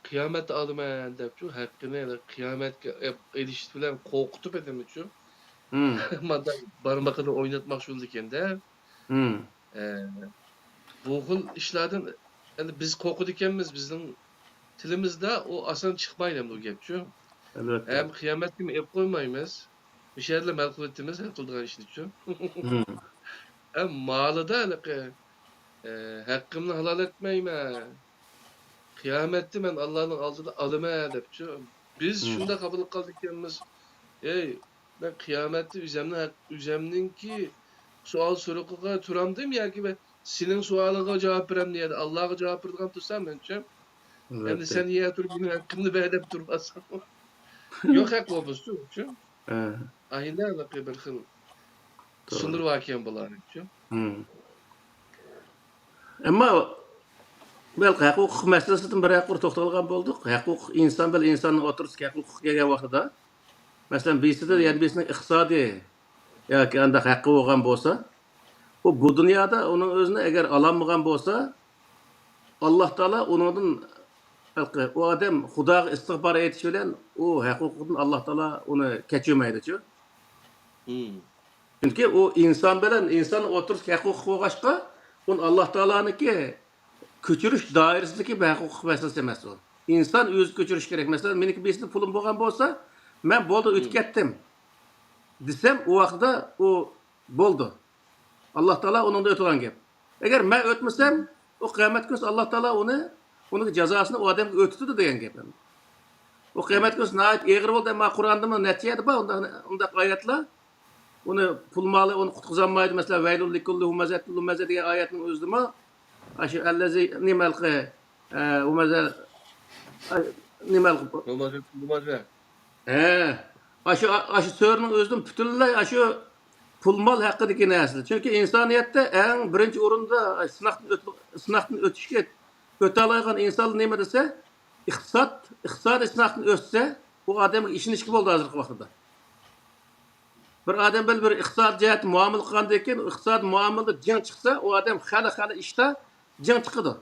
kıyamet alımayan dep şu hakkını kıyamet edişti bilen korkutup edemi şu. Madem barmakını oynatmak şuldayken de bu hıl işlerden yani biz korkudikenmiz bizim tilimizde o asan çıkmayla bu gep şu. Evet. Hem kıyamet gibi hep koymayız. Bir şeylerle melkul ettiğimiz her kıldığın işin şu. Hem malı da hakkımla halal etmeyme. Kıyamette ben Allah'ın aldığını alıma edip biz şunda kabul kaldıklarımız ben kıyamette üzemnin ki sual soruğa turamdım ya ki ben senin sualına cevap verem diye Allah'a cevap verdim tutsam ben hem de sen niye dur günü hakkını beğenip durmasın. Yok hak olmuştu aynen bir hıl sınır vakiyen bulan Ama belki hukuk meselesinden bir hukuk to'xtalgan bo'ldik. Hukuk inson bilan insonning o'tirishga hukuk kelgan vaqtida, masalan, bizda yani bizning iqtisodiy yoki anda haqqi bo'lgan bo'lsa, bu dunyoda uning o'zini agar ololmagan bo'lsa, Alloh taolo uningdan o odam Xudoga istig'for etish bilan u huquqidan Alloh taolo uni kechirmaydi-ku. Chunki u inson bilan inson o'tirish huquqi bo'lg'achqa, uni Alloh taoloniki ko'chirish doirasidagi bir huquq masalasi emas u. İnson o'zi ko'chirish kerak. Masalan, meniki besida pulim bo'lgan bo'lsa, men bo'ldi o'tib ketdim desam, u vaqtda u bo'ldi. Alloh taolo uningda o'tgan gap. Agar men o'tmasam, o qiyomat kunida Alloh taolo uning jazosini o odamga o'titdi degan gap. O qiyomat kunida nayt eg'ir bo'ldi, men Qur'onda natijada bor unda oyatlar. Uni pul moli uni qutqizolmaydi. Masalan, vaylul likulli humazatul humaza degan oyatning o'zida aşı allazi nimalqi O mesela nima Numara. aşı sörünün özünün bütünlüğü aşı pul mal haqidagi narsa. Çünkü insoniyatda eng birinchi o'rinda sınaqdan o'tishga o'ta oladigan inson nima desa, iqtisodiy sınaqdan o'tsa, bu odamga ishonishga bo'ldi hozirgi vaqtda. Bir odam bir iqtisodiy jihat muomala qilgandan keyin iqtisodiy muomalada jang chiqsa, u odam hali ishda jang chiqadi.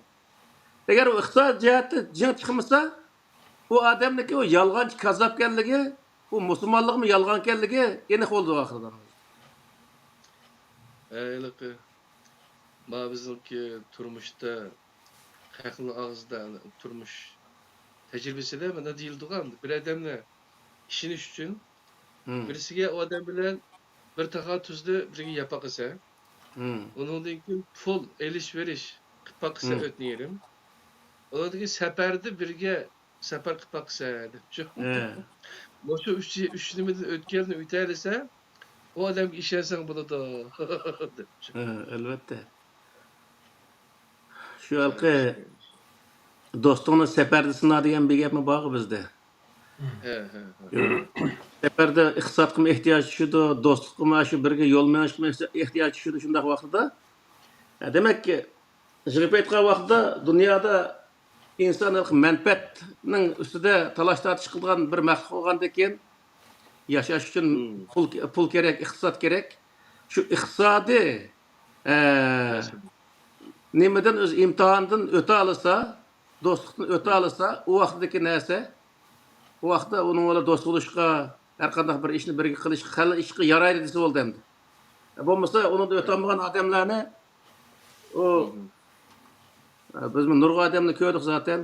Agar u iqtisodiy jihatda jang chiqmasa, u odamniki o yolg'onchi kazzobkanligi, bu musulmonlikmi yolg'onkanligi aniq bo'ldi oxirida. Iliqi. Ma bizninki turmuşda xalqning og'zida turmuş tecrübesinde mana deyildigan bir adamni ishonish uchun birisiga o adam bilan bir taqa tuzni birga yapa qilsa, undan keyin pul elish-verish qilib baqsa o'tnerim. Ondan keyin safarda birga safar qilib baqsa debchi. O'sha 3 nimadan o'tganini o'tayilsa, o odamga ishonsang bo'ladi debchi. Albatta. Shu halqi do'stingni safarda sina degan bir gapmi bor bizda. Safarda iqtisodga ehtiyoj tushadi, do'stlikqa shu birga yo'l menishga ehtiyoj tushadi shunday vaqtda. Demakki, jilib aytgan vaqtda dunyoda insonlik manfaatning ustida talash tortish qilgan bir maqsad bo'lgandan keyin yashash uchun pul kerak, iqtisod kerak. Shu iqtisodiy nimadan o'z imtihondan o'ta olsa, do'stlikdan o'ta olsa, u vaqtdagi narsa, u vaqtda uning bilan do'st bo'lishga, har qanday bir ishni birga qilishga, hali ishga yaraydi desa bo'ldi endi. Bo'lmasa, undan o'ta olmagan odamlarni biz nurg'a odamni ko'rdik zaten.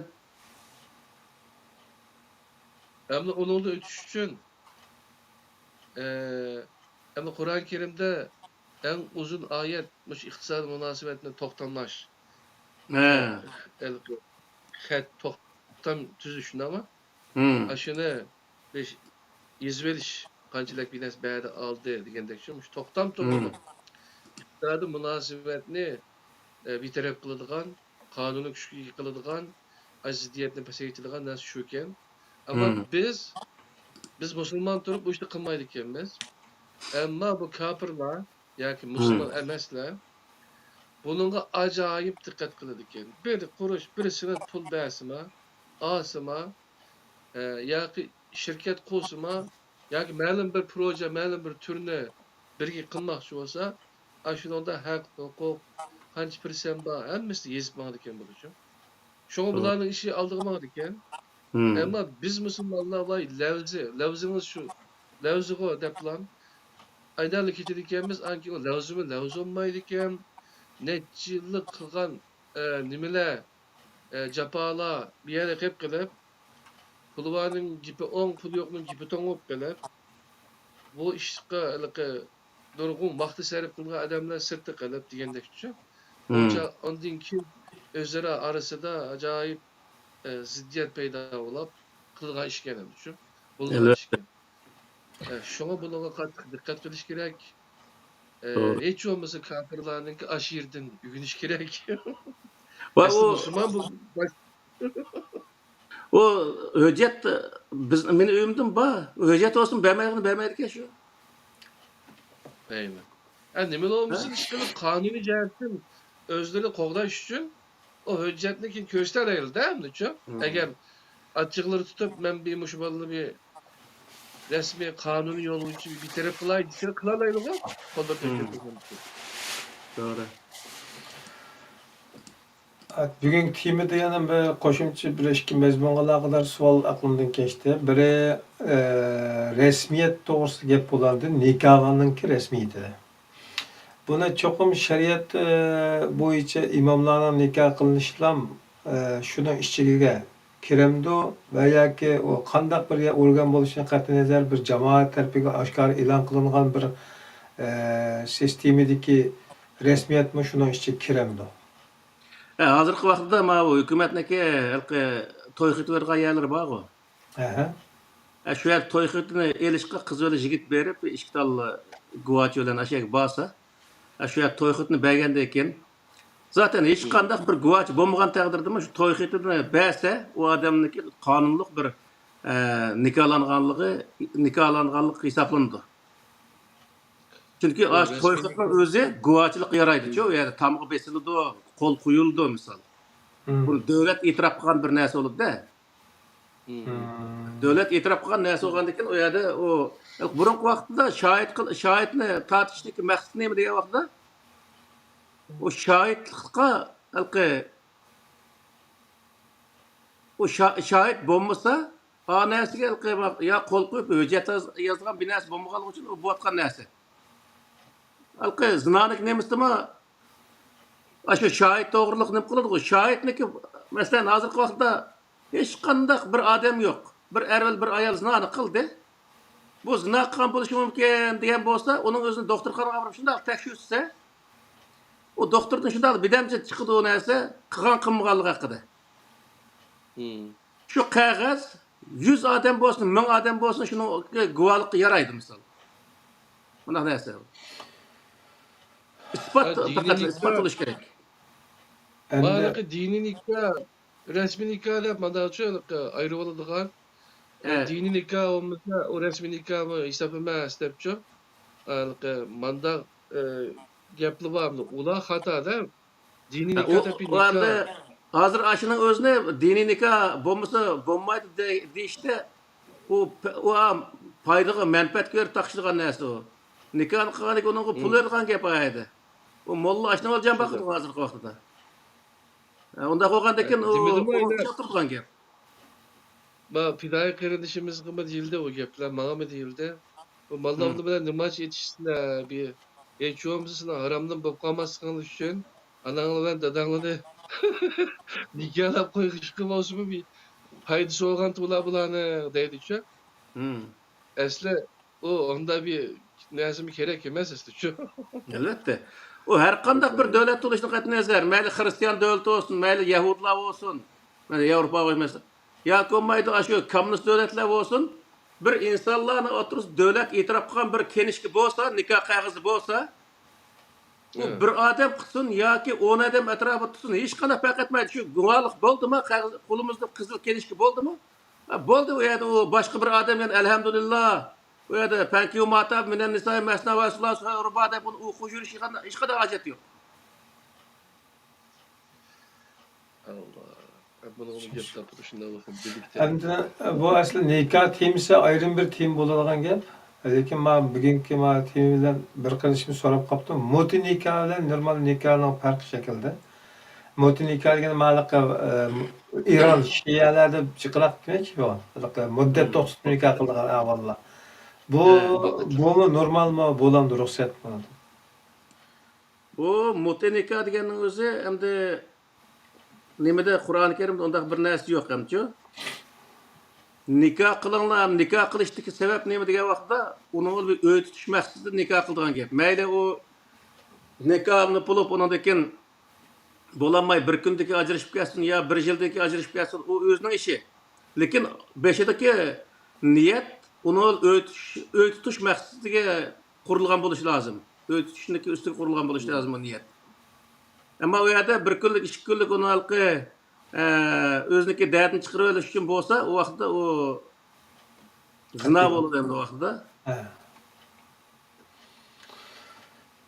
Ama onun da ötüş için ama Kur'an-ı Kerim'de en uzun ayet muş iktisadi münasebetine toktanlaş. Toktam tüzüşün ama aşını beş izveriş kancılak bir nes bəyədə aldı degəndək şu muş toktam toxunu. İktisadi münasebetini bir taraf kılıdığan, kanunu güçlü kılıdığan, aziziyetini pasayıtılığan nas şuken. Ama biz Müslüman durup bu işte kılmaydık biz. Ama bu kafirler, yani Müslüman emesler, bununla acayip dikkat kıldık yani. Bir kuruş birisinin pul bəsima, asıma, ya ki şirket kursuma, ya ki məlum bir proje, məlum bir türünü birge kılmak şu olsa, aşırında hak, hukuk, hangi persen var, hemmesi yazıp mağdık yani bu için. Şunu bunların işi aldırmadık yani. Ama biz Müslümanlar var, levzimiz şu, levzi o deplan. Aydarlık hiçlikimiz anki o levzi olmaydıkken, netçilik kılgan nimele, capala bir yere hep kılıp, pulvarın gibi 10 pul yokluğun gibi 10 olup kılıp, bu işe durgun vakti serip kılgan adamlar sırtı kılıp diyendek şu. Ondan ki özleri arasında acayip ziddiyet peyda olup kılgan işkenen düşün. Bulgan işken. Şuna bununla dikkat kılış gerek. Hiç olmasa kafirlerin aşirden ügünüş gerek. Aslında Müslüman bu. O hüccet biz meni ümdüm ba. Hüccet olsun vermeydik şu. Aynen. Yani nemin olmasın işkili kanuni cihetin özleri qoğdaş üçün o hüccetlikin köşter ayırır değil mi? Eğer açıkları tutup ben bir muşubalı bir resmi kanuni yolu için bir taraf kılaydı, seni kılamaydı mı? Doğru. Bugün kimide yana bir qo'shimcha bir ikki mezmunga aloqador savol aqlimdan kechdi. Biri resmiyet to'g'risida gap bo'lardi, nikohninki resmiydi. Buni cho'qim shariat bo'yicha imomlarning nikoh qilinishi ham shuni ichiga kiramdi va yoki o qandaq bir organ bo'lishidan qat'iy nazar bir jamoat tarafiga oshkor e'lon qilingan bir sistemidagi resmiyatmi shuni ichiga kiramdi. Hozirgi vaqtda mana bu hukumatniki to'y xitvergan yerlar bor-ku. Shu yer to'y xitini elishga qiz bilan yigit berib, ikkita guvoch bilan ashaga borsa, shu yer to'y xitini bergandan keyin Zaten hiç qandaq bir guvoch bo'lmagan taqdirda shu to'y xetini bersa, u odamniki qonunliq bir nikohlanganligi hisoblanadi. Chunki O to'y resmi xetning o'zi guvochlik yaraydi-ku, u yerda tamg'i besiladi, qo'l qo'yildi misol. Bu davlat e'tirof qilgan bir narsa bo'ladi-da. Davlat e'tirof qilgan narsa bo'lgandan keyin u yerda burungi vaqtda shohidni tortishdagi maqsad nima degan vaqtda o shohidlikqa shohid bo'lmasa, onasiga yo qo'l qo'yib hujjat yozgan bir narsa bo'lmaganligi uchun u bo'layotgan narsa. Zinolik nemisimi shu shohid to'g'riliq nima qiladi? Shohidniki masalan hozirgi vaqtda hech qanday bir odam yo'q. Bir eril bir ayol zinoni qildi. Bu zino qilgan bo'lishi mumkin degan bo'lsa, uning o'zini doktorxonaga olib shunday tekshirsa, o doktordan shunday bidamcha chiqdi o narsa qilgan qilmaganligi haqida. Şu qog'oz 100 odam bo'lsin, 1000 odam bo'lsin, shuni guvohlikqa yaraydi misol. Bunday narsa. Faqat isbot bo'lish kerak. Endi diniy nikah, resmi nikah deb mandaqchilik ayirib oladigan. Diniy nikah bo'lmasa, o resmi nikah hisoblanmas debchi. Mandaq gaplar bormi? Ular xatoda. Diniy nikah deb nikah. Hozir ashuning o'zini diniy nikah bo'lmasa bo'lmaydi deyishda u foydaga manfaat ko'rib taqishilgan narsa u. Nikah qilganiga uning pul bergan gap edi. U molla ashuni olgan vaqtda hozirgi vaqtda. Unda qo'ygandan keyin u turgan gap. Ba fidoyi qarindishimiz qilma deyildi o gaplar, menga deyildi. Bu mallarni bilan nima etishsinlar, bir hech bo'lmasa haromdan bo'lib qolmasliging uchun ananglar bilan dadanglarni nikohlab qo'yishga bo'lsa bir foydasi bo'lgan ular bularni deydi-ku. Asli o onda bir narsami kerak emas asli-ku. Albatta. O har qanday bir davlat bo'lishini qat'iy nazar, mayli xristian davlati bo'lsin, mayli yahudlar bo'lsin, mana Yevropa bo'lmasa, yoki bo'lmaydi shu kommunist davlatlar bo'lsin, bir insonlarni o'tirib davlat e'tirof qilgan bir kenishki bo'lsa, nikoh qog'ozi bo'lsa, u bir odam qilsin yoki 10 odam atrofida tutsin, hech qanday farq etmaydi. Shu guvohlik bo'ldimi, qo'limizda qizil kelishki bo'ldimi? Bo'ldi, u yerda u boshqa bir odam bilan alhamdulillah, u yerda fankiyu matab minan nisa'i masna va sulas ruba deb uni o'qib yurish hech qanday hojat yo'q. Allah. Bunu gaplar turishini birlikda. Endi bu asli nikah temisi ayrim bir tem bo'ladigan gap. Lekin men bugungi tem bilan bir qilishni so'rab qopdim. Moti nikah bilan normal nikahning farqi shaklda. Moti nikah degan ma'laqqa Iron shiyalarda chiqilaq demak bu. Muddat to'xtatib nikah qilgan avvallar. Bu normalmi, bo'lamdi ruxsatmi? Bu moti nikah deganning o'zi endi nimada Qur'oni Karimda undaq bir narsa yo'q hamchu. Nikoh qilinglar, nikoh qilishdagi sabab nima degan vaqtda uni bir o'y tutish maqsadida nikoh qilgan gap. Mayli u nikohni pulib undan keyin bo'lanmay bir kundagi ajrashib ketsin yo bir yildagi ajrashib ketsin, u o'zining ishi. Lekin beshidagi niyat uni o'y tutish maqsadiga qurilgan bo'lishi lozim. O'y tutishniki ustiga qurilgan bo'lishi lozim bu niyat. Ama o yerda bir kunlik, 2 kunlik uni o'ziniki dardini chiqarib olish uchun bo'lsa, o vaqtda o zina bo'ladi endi o vaqtda.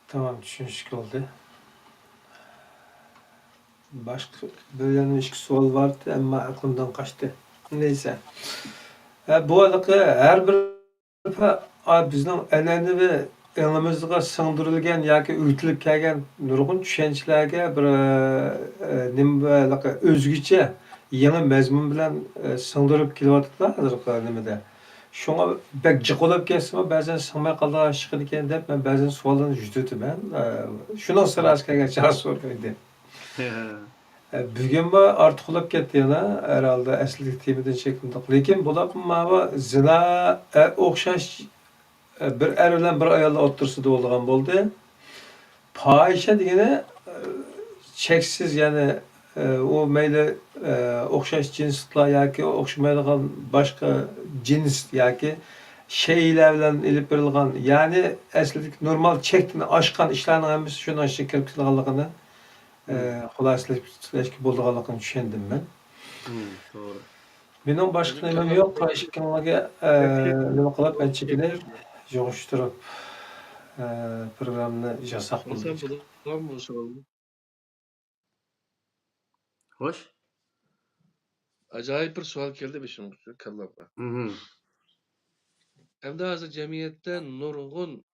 Tamam, tushunishlik oldu. Başka böyle bir savol vardı ama aklımdan kaçtı. Neyse. Bu arada her bir bizning an'anaviy elimizga singdirilgan yoki o'tilib kelgan nurg'un tushunchalarga bir nima o'zgacha yangi mazmun bilan singdirib kelyaptilar hozirgi nimada. Shunga bak jiqolib ketsa ba'zan sig'may qolgan chiqar ekan deb men ba'zan savollarni yuzitaman. Shuni sirasi kelgan char so'raydi. Bugun bu ortiqlab ketdi yana herhalde asli temadan chekindik. Lekin bular mana zina o'xshash bir er bilan bir ayolni o'tirsida bo'lgan bo'ldi. Fohisha degani cheksiz, ya'ni u mayli o'xshash jinslar yoki o'xshamaydigan boshqa jins yoki shaylar bilan ilib berilgan, ya'ni aslida normal chekni oshgan ishlarning hammasi shundan kirib kelganligini xulosalashga bo'lganligini tushundim men. Doğru. Mening boshqa nimam yo'q. Toshkentga nima qilib anchagina yig'ishtirib programmani jasaq Sen bo'ldi. bulan bu sorunu. Hoş. Acayip bir sual geldi beşim kallamda. Hem de hazır cemiyette nurgun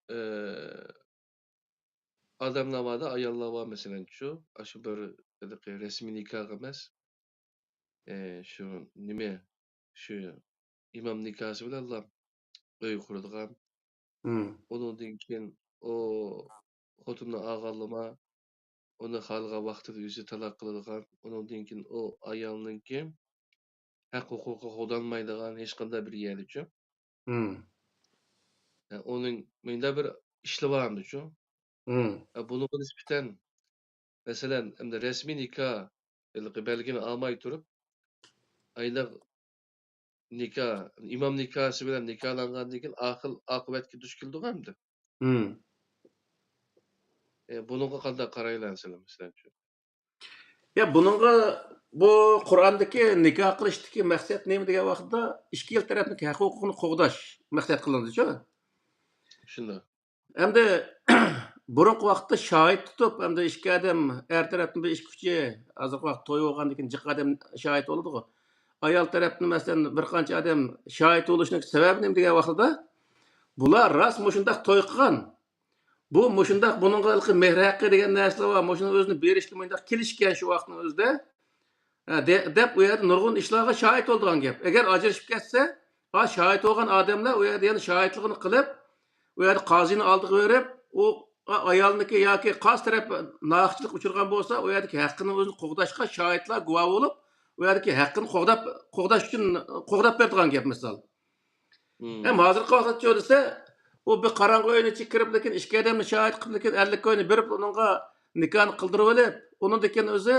adamlamada ayarlama mesela şu. Aşı böyle dedik resmi nikah emas. Şu nime şu imam nikahı bilen Allah öy kurulgan. Onun dinkin o xotunla ağallama onu halga vaxtida yüzü talaq qiladigan, onun dinkin o ayalınki haq huquqi qo'llanmaydigan hech qanday bir yerdichu. Onun menda bir ishlayapmichu. Bunu nisbeten mesela endi resmi nikah belgini almay turib ayliq nikah, imam nikahı bilen nikahlangandan keyin oqibatga duch keldiganmidi? Bununla qanday qaraylansizlar masalanchu? Ya bununla bu Kur'an'daki nikah kılıştaki maksat neymi degan vaqtda ikki yil tarafning huquqini qo'g'dash maqsad qilindi-ku. Shunda. Endi burunqi vaqtda shohid tutib, endi ikki odam er tarafning bir ish kuchi, hozir vaqt to'y bo'lgandan keyin jiq odam shohid bo'ladi-ku. Ayol tarafning masalan bir qancha odam shohid bo'lishining sababi nima degan vaqtda bular rost mushundaq to'y qilgan. Bu mushundaq buningga mehr haqqi degan narsalar va mushuni o'zini berishga mundaq kelishgan shu vaqtning o'zida deb u yerda nurg'un ishlarga shohid bo'lgan gap. Agar ajrashib ketsa, shohid bo'lgan odamlar u yerda yana shohidligini qilib, u yerda qozini oldiga berib, u ayolniki yoki qos taraf nohaqchilik uchirgan bo'lsa, u yerdagi haqqini o'zini qo'g'dashga shohidlar guvoh bo'lib, u yerdagi haqqini qo'g'dash uchun qo'g'dab bergan gap misol. Hem hozirgi vaqtda desa, o bir qarang'i oyni kirib lekin ikki odamni shohid qilib lekin 50 oyni berib uningga nikohni qildirib olib, undan keyin o'zi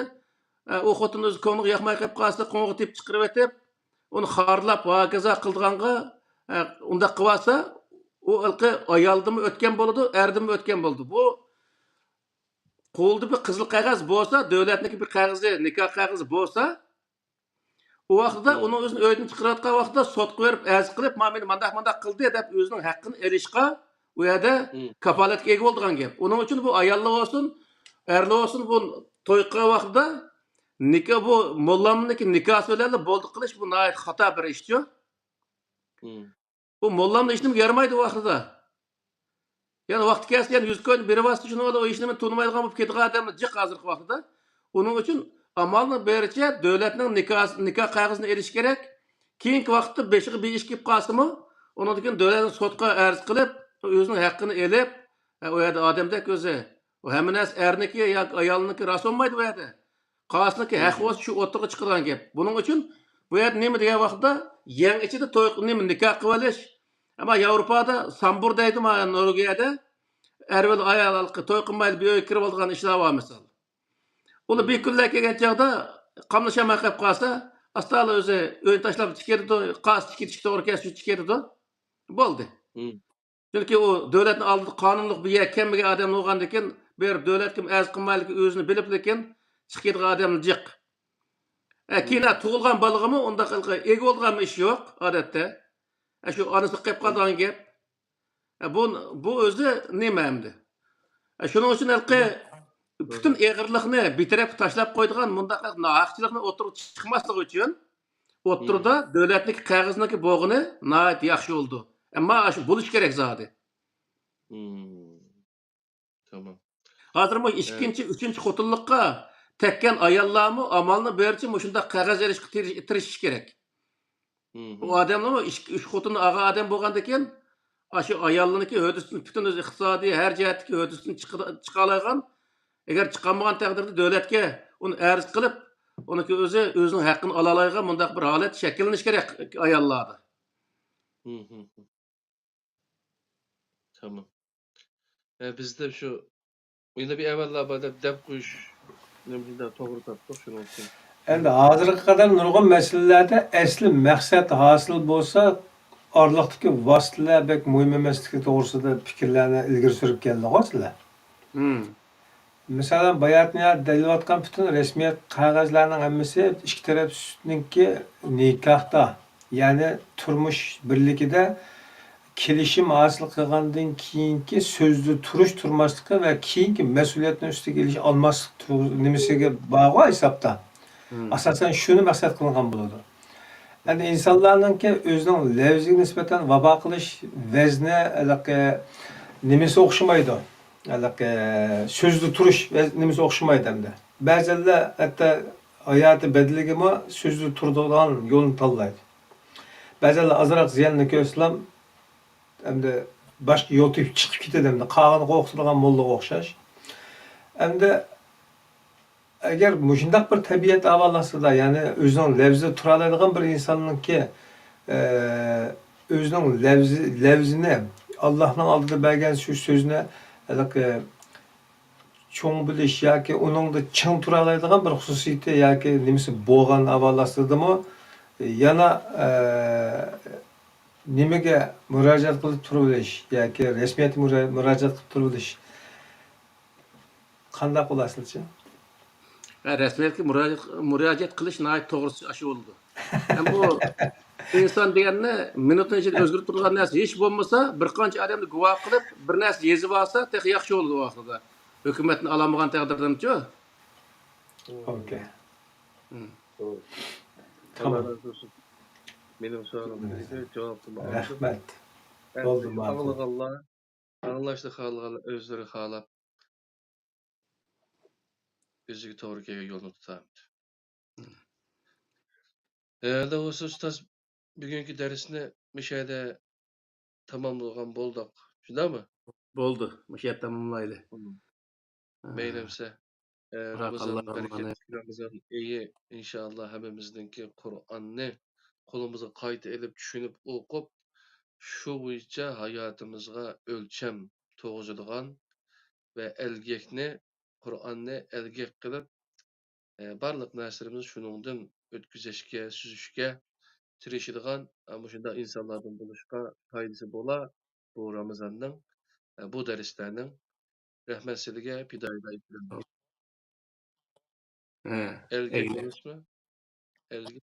o xotin o'zi ko'ngli yoqmay qolib qolsa, qo'ng'i tep chiqarib etib, uni xorlab hokazo qildiganga unda qilsa, o ilqi ayoldimi o'tgan bo'ladi, erdimi o'tgan bo'ldi. Bu qo'lda bir qizil qog'oz bo'lsa, davlatniki bir qog'ozi, nikoh qog'ozi bo'lsa, o vaqtda uni o'zini uydan chiqarayotgan vaqtda sotga berib, arz qilib, "Men mandaq qildi" deb o'zining haqqini olishga u yerda kafolatga ega bo'lgan gap. Uning uchun bu ayollar olsun, erlar olsun bu to'y qilgan vaqtda nikoh bu mollamniki nikoh bilan bo'ldi qilish bu nihoyat xato bir ishchi. Bu mollamning ishini yarmaydi vaqtida. Yani vaqt kelsa, yani 100 ko'n berib vaqtda shuni o ishni tunmaydigan bo'lib ketgan odamlar jiq hozirgi vaqtda. Uning uchun amalni bericha davlatning nikoh qog'ozini erish kerak. Keyingi vaqtda beshiga bir ish kelib qolsa-mu, undan keyin davlatning sotga arz qilib, o'zining haqqini elib, o yerda odamdek o'zi, o hamma narsa erniki yoki ayolniki ras olmaydi bu yerda. Qosniki haq bo'lsa shu o'tirga chiqargan gap. Buning uchun bu yerda nima degan vaqtda yang ichida to'y nima nikoh qilib olish. Ama Yevropada sambur deydi ma Norvegiyada ervel ayol to'y qilmaydi bir uy kirib olgan ishlar var misol. Uni bir kunlar kelgan chog'da qamlashamay qolib qolsa, astali o'zi o'yin tashlab chiqardi, qas tikishga to'g'ri kelsa chiqardi. Bo'ldi. Chunki u davlatning oldida qonunliq bir yer kelmagan odam bo'lgandan keyin bir davlat kim arz qilmaylik o'zini bilib lekin chiqadigan odam jiq. Keyin tug'ilgan balog'imi unda qilqa ega bo'lgan ish yo'q odatda. Shu onasi qilib qolgan gap. Bu o'zi nima endi? Shuning uchun bütün eğirlikni bir taraf tashlab qo'ydigan bundaq nohaqchilikni o'tirib chiqmasligi uchun o'tirda davlatniki qog'ozniki bo'g'ini nihoyat yaxshi bo'ldi. Ammo shu bo'lish kerak zodi. Tamam. Hozir bu ikkinchi, uchinchi xotinlikqa tekkan ayollarmi amalni berchi shunday qog'oz olishga tirishish kerak. O odamlar uch xotinni og'a odam bo'lgandan keyin shu ayollarniki hodisini bütün o'z iqtisodiy har jihatdagi hodisini chiqa olgan. Eğer çıqanmagan taqdirda davlatga uni arz qilib, uniki o'zining haqqini ola oladigan bunday bir holat shakllanish kerak ayollarda. Tamam. Bizde şu yine bir evvela deb qo'yish nimada to'g'ri topdik shuning uchun. Endi hozirga qadar nurg'un masalalarda asli maqsad hosil bo'lsa, orliqdagi vositalar bek muhim emasligi to'g'risida fikrlarni ilgari surib keldi sizlar. Mesela bayatına delilatkan bütün resmiyet kağızlarının emmesi iki tarafınınki nikahta, yani turmuş birlikte kelişim asıl kılgandan keyinki sözlü turuş turmaslıkı ve keyinki mesuliyetin üstüge geliş almaslık nimesiga bağlı hesapta. Asasen şunu maksat kılgan buludu. Yani insanlarınki özünün levziga nispeten vaba kılış vezni nimesi okşamaydı. Sözlü turuş nimesi okşamaydı hem de. Bazıları hatta hayatı bedeligimi sözlü turduğun yolunu tallaydı. Bazıları azırak ziyanını köslam hem de başka yol tüyüp çıkıp gitedi hem de qağını qoqtırgan mollaga okşaş. Hem de eğer muşundaq bir tabiat avalasa da, yani özünün levzi turalaydigan bir insanınki özünün levzini Allah'ın aldığı bergen şu sözüne çoğun biliş yoki uningda ching turalaydigan bir xususiyati yoki nimasi bo'lgan avalasida yana nimaga murojaat qilib turilish yoki rasmiyat murojaat qilib turilish qanday qilasizcha? Resmiyetke müracaat kılış nayet doğrusu aşı oldu. Yani bu insan degende minutun içinde özgür turgan narsa hiç olmasa bir qancha adamni guvoh qilib bir narsa yezib olsa tek yaxshi oldu o vaqtida. Hökumetni alamagan taqdirda-chi? Okey. Doğru. Tamam. Allah razı olsun. Benim sorularımı cevapımı aldım. Rahmet. Ben Oldu ma'qul. Ağlık Allah, anlaştık Allah özleri halap, bizgi to'g'ri kelgan yo'lni tutamiz. Doğrusu ustoz, bugungi darsni mishada tamomlagan bo'ldik. Shundaymi? Bo'ldi. Müşiyat tamamlaydı. Meylemse, Ramazan Barakallahu bereketli rahmane. Ramazan iyi inşallah hemimizdeki Kur'an'ı kolumuza qayta elip düşünüp okup şu boyunca hayatımızga ölçem toğuzulgan ve elgekni Kur'an'ı elgek kılıp barlık narsalarımızı şunundan ötküzeşke, süzüşke tirişidigan şunda insanlardan buluşka faydası bola bu Ramazan'ın bu derslerinin rahmetlilige pidayda itirilmiş. Elgek Eyle. olmuş mu? Elgek.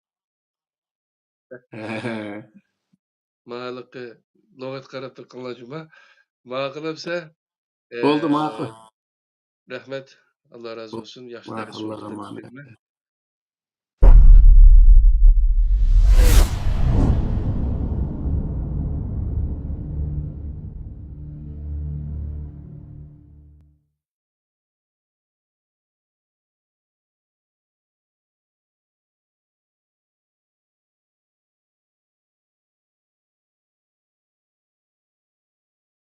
Mahalıkı logat qarab turqanlarjuma maqılımsa Oldu ma'qul. rahmet Allah razı olsun. Yaxşı ders Ma'qul oldu. rahmane.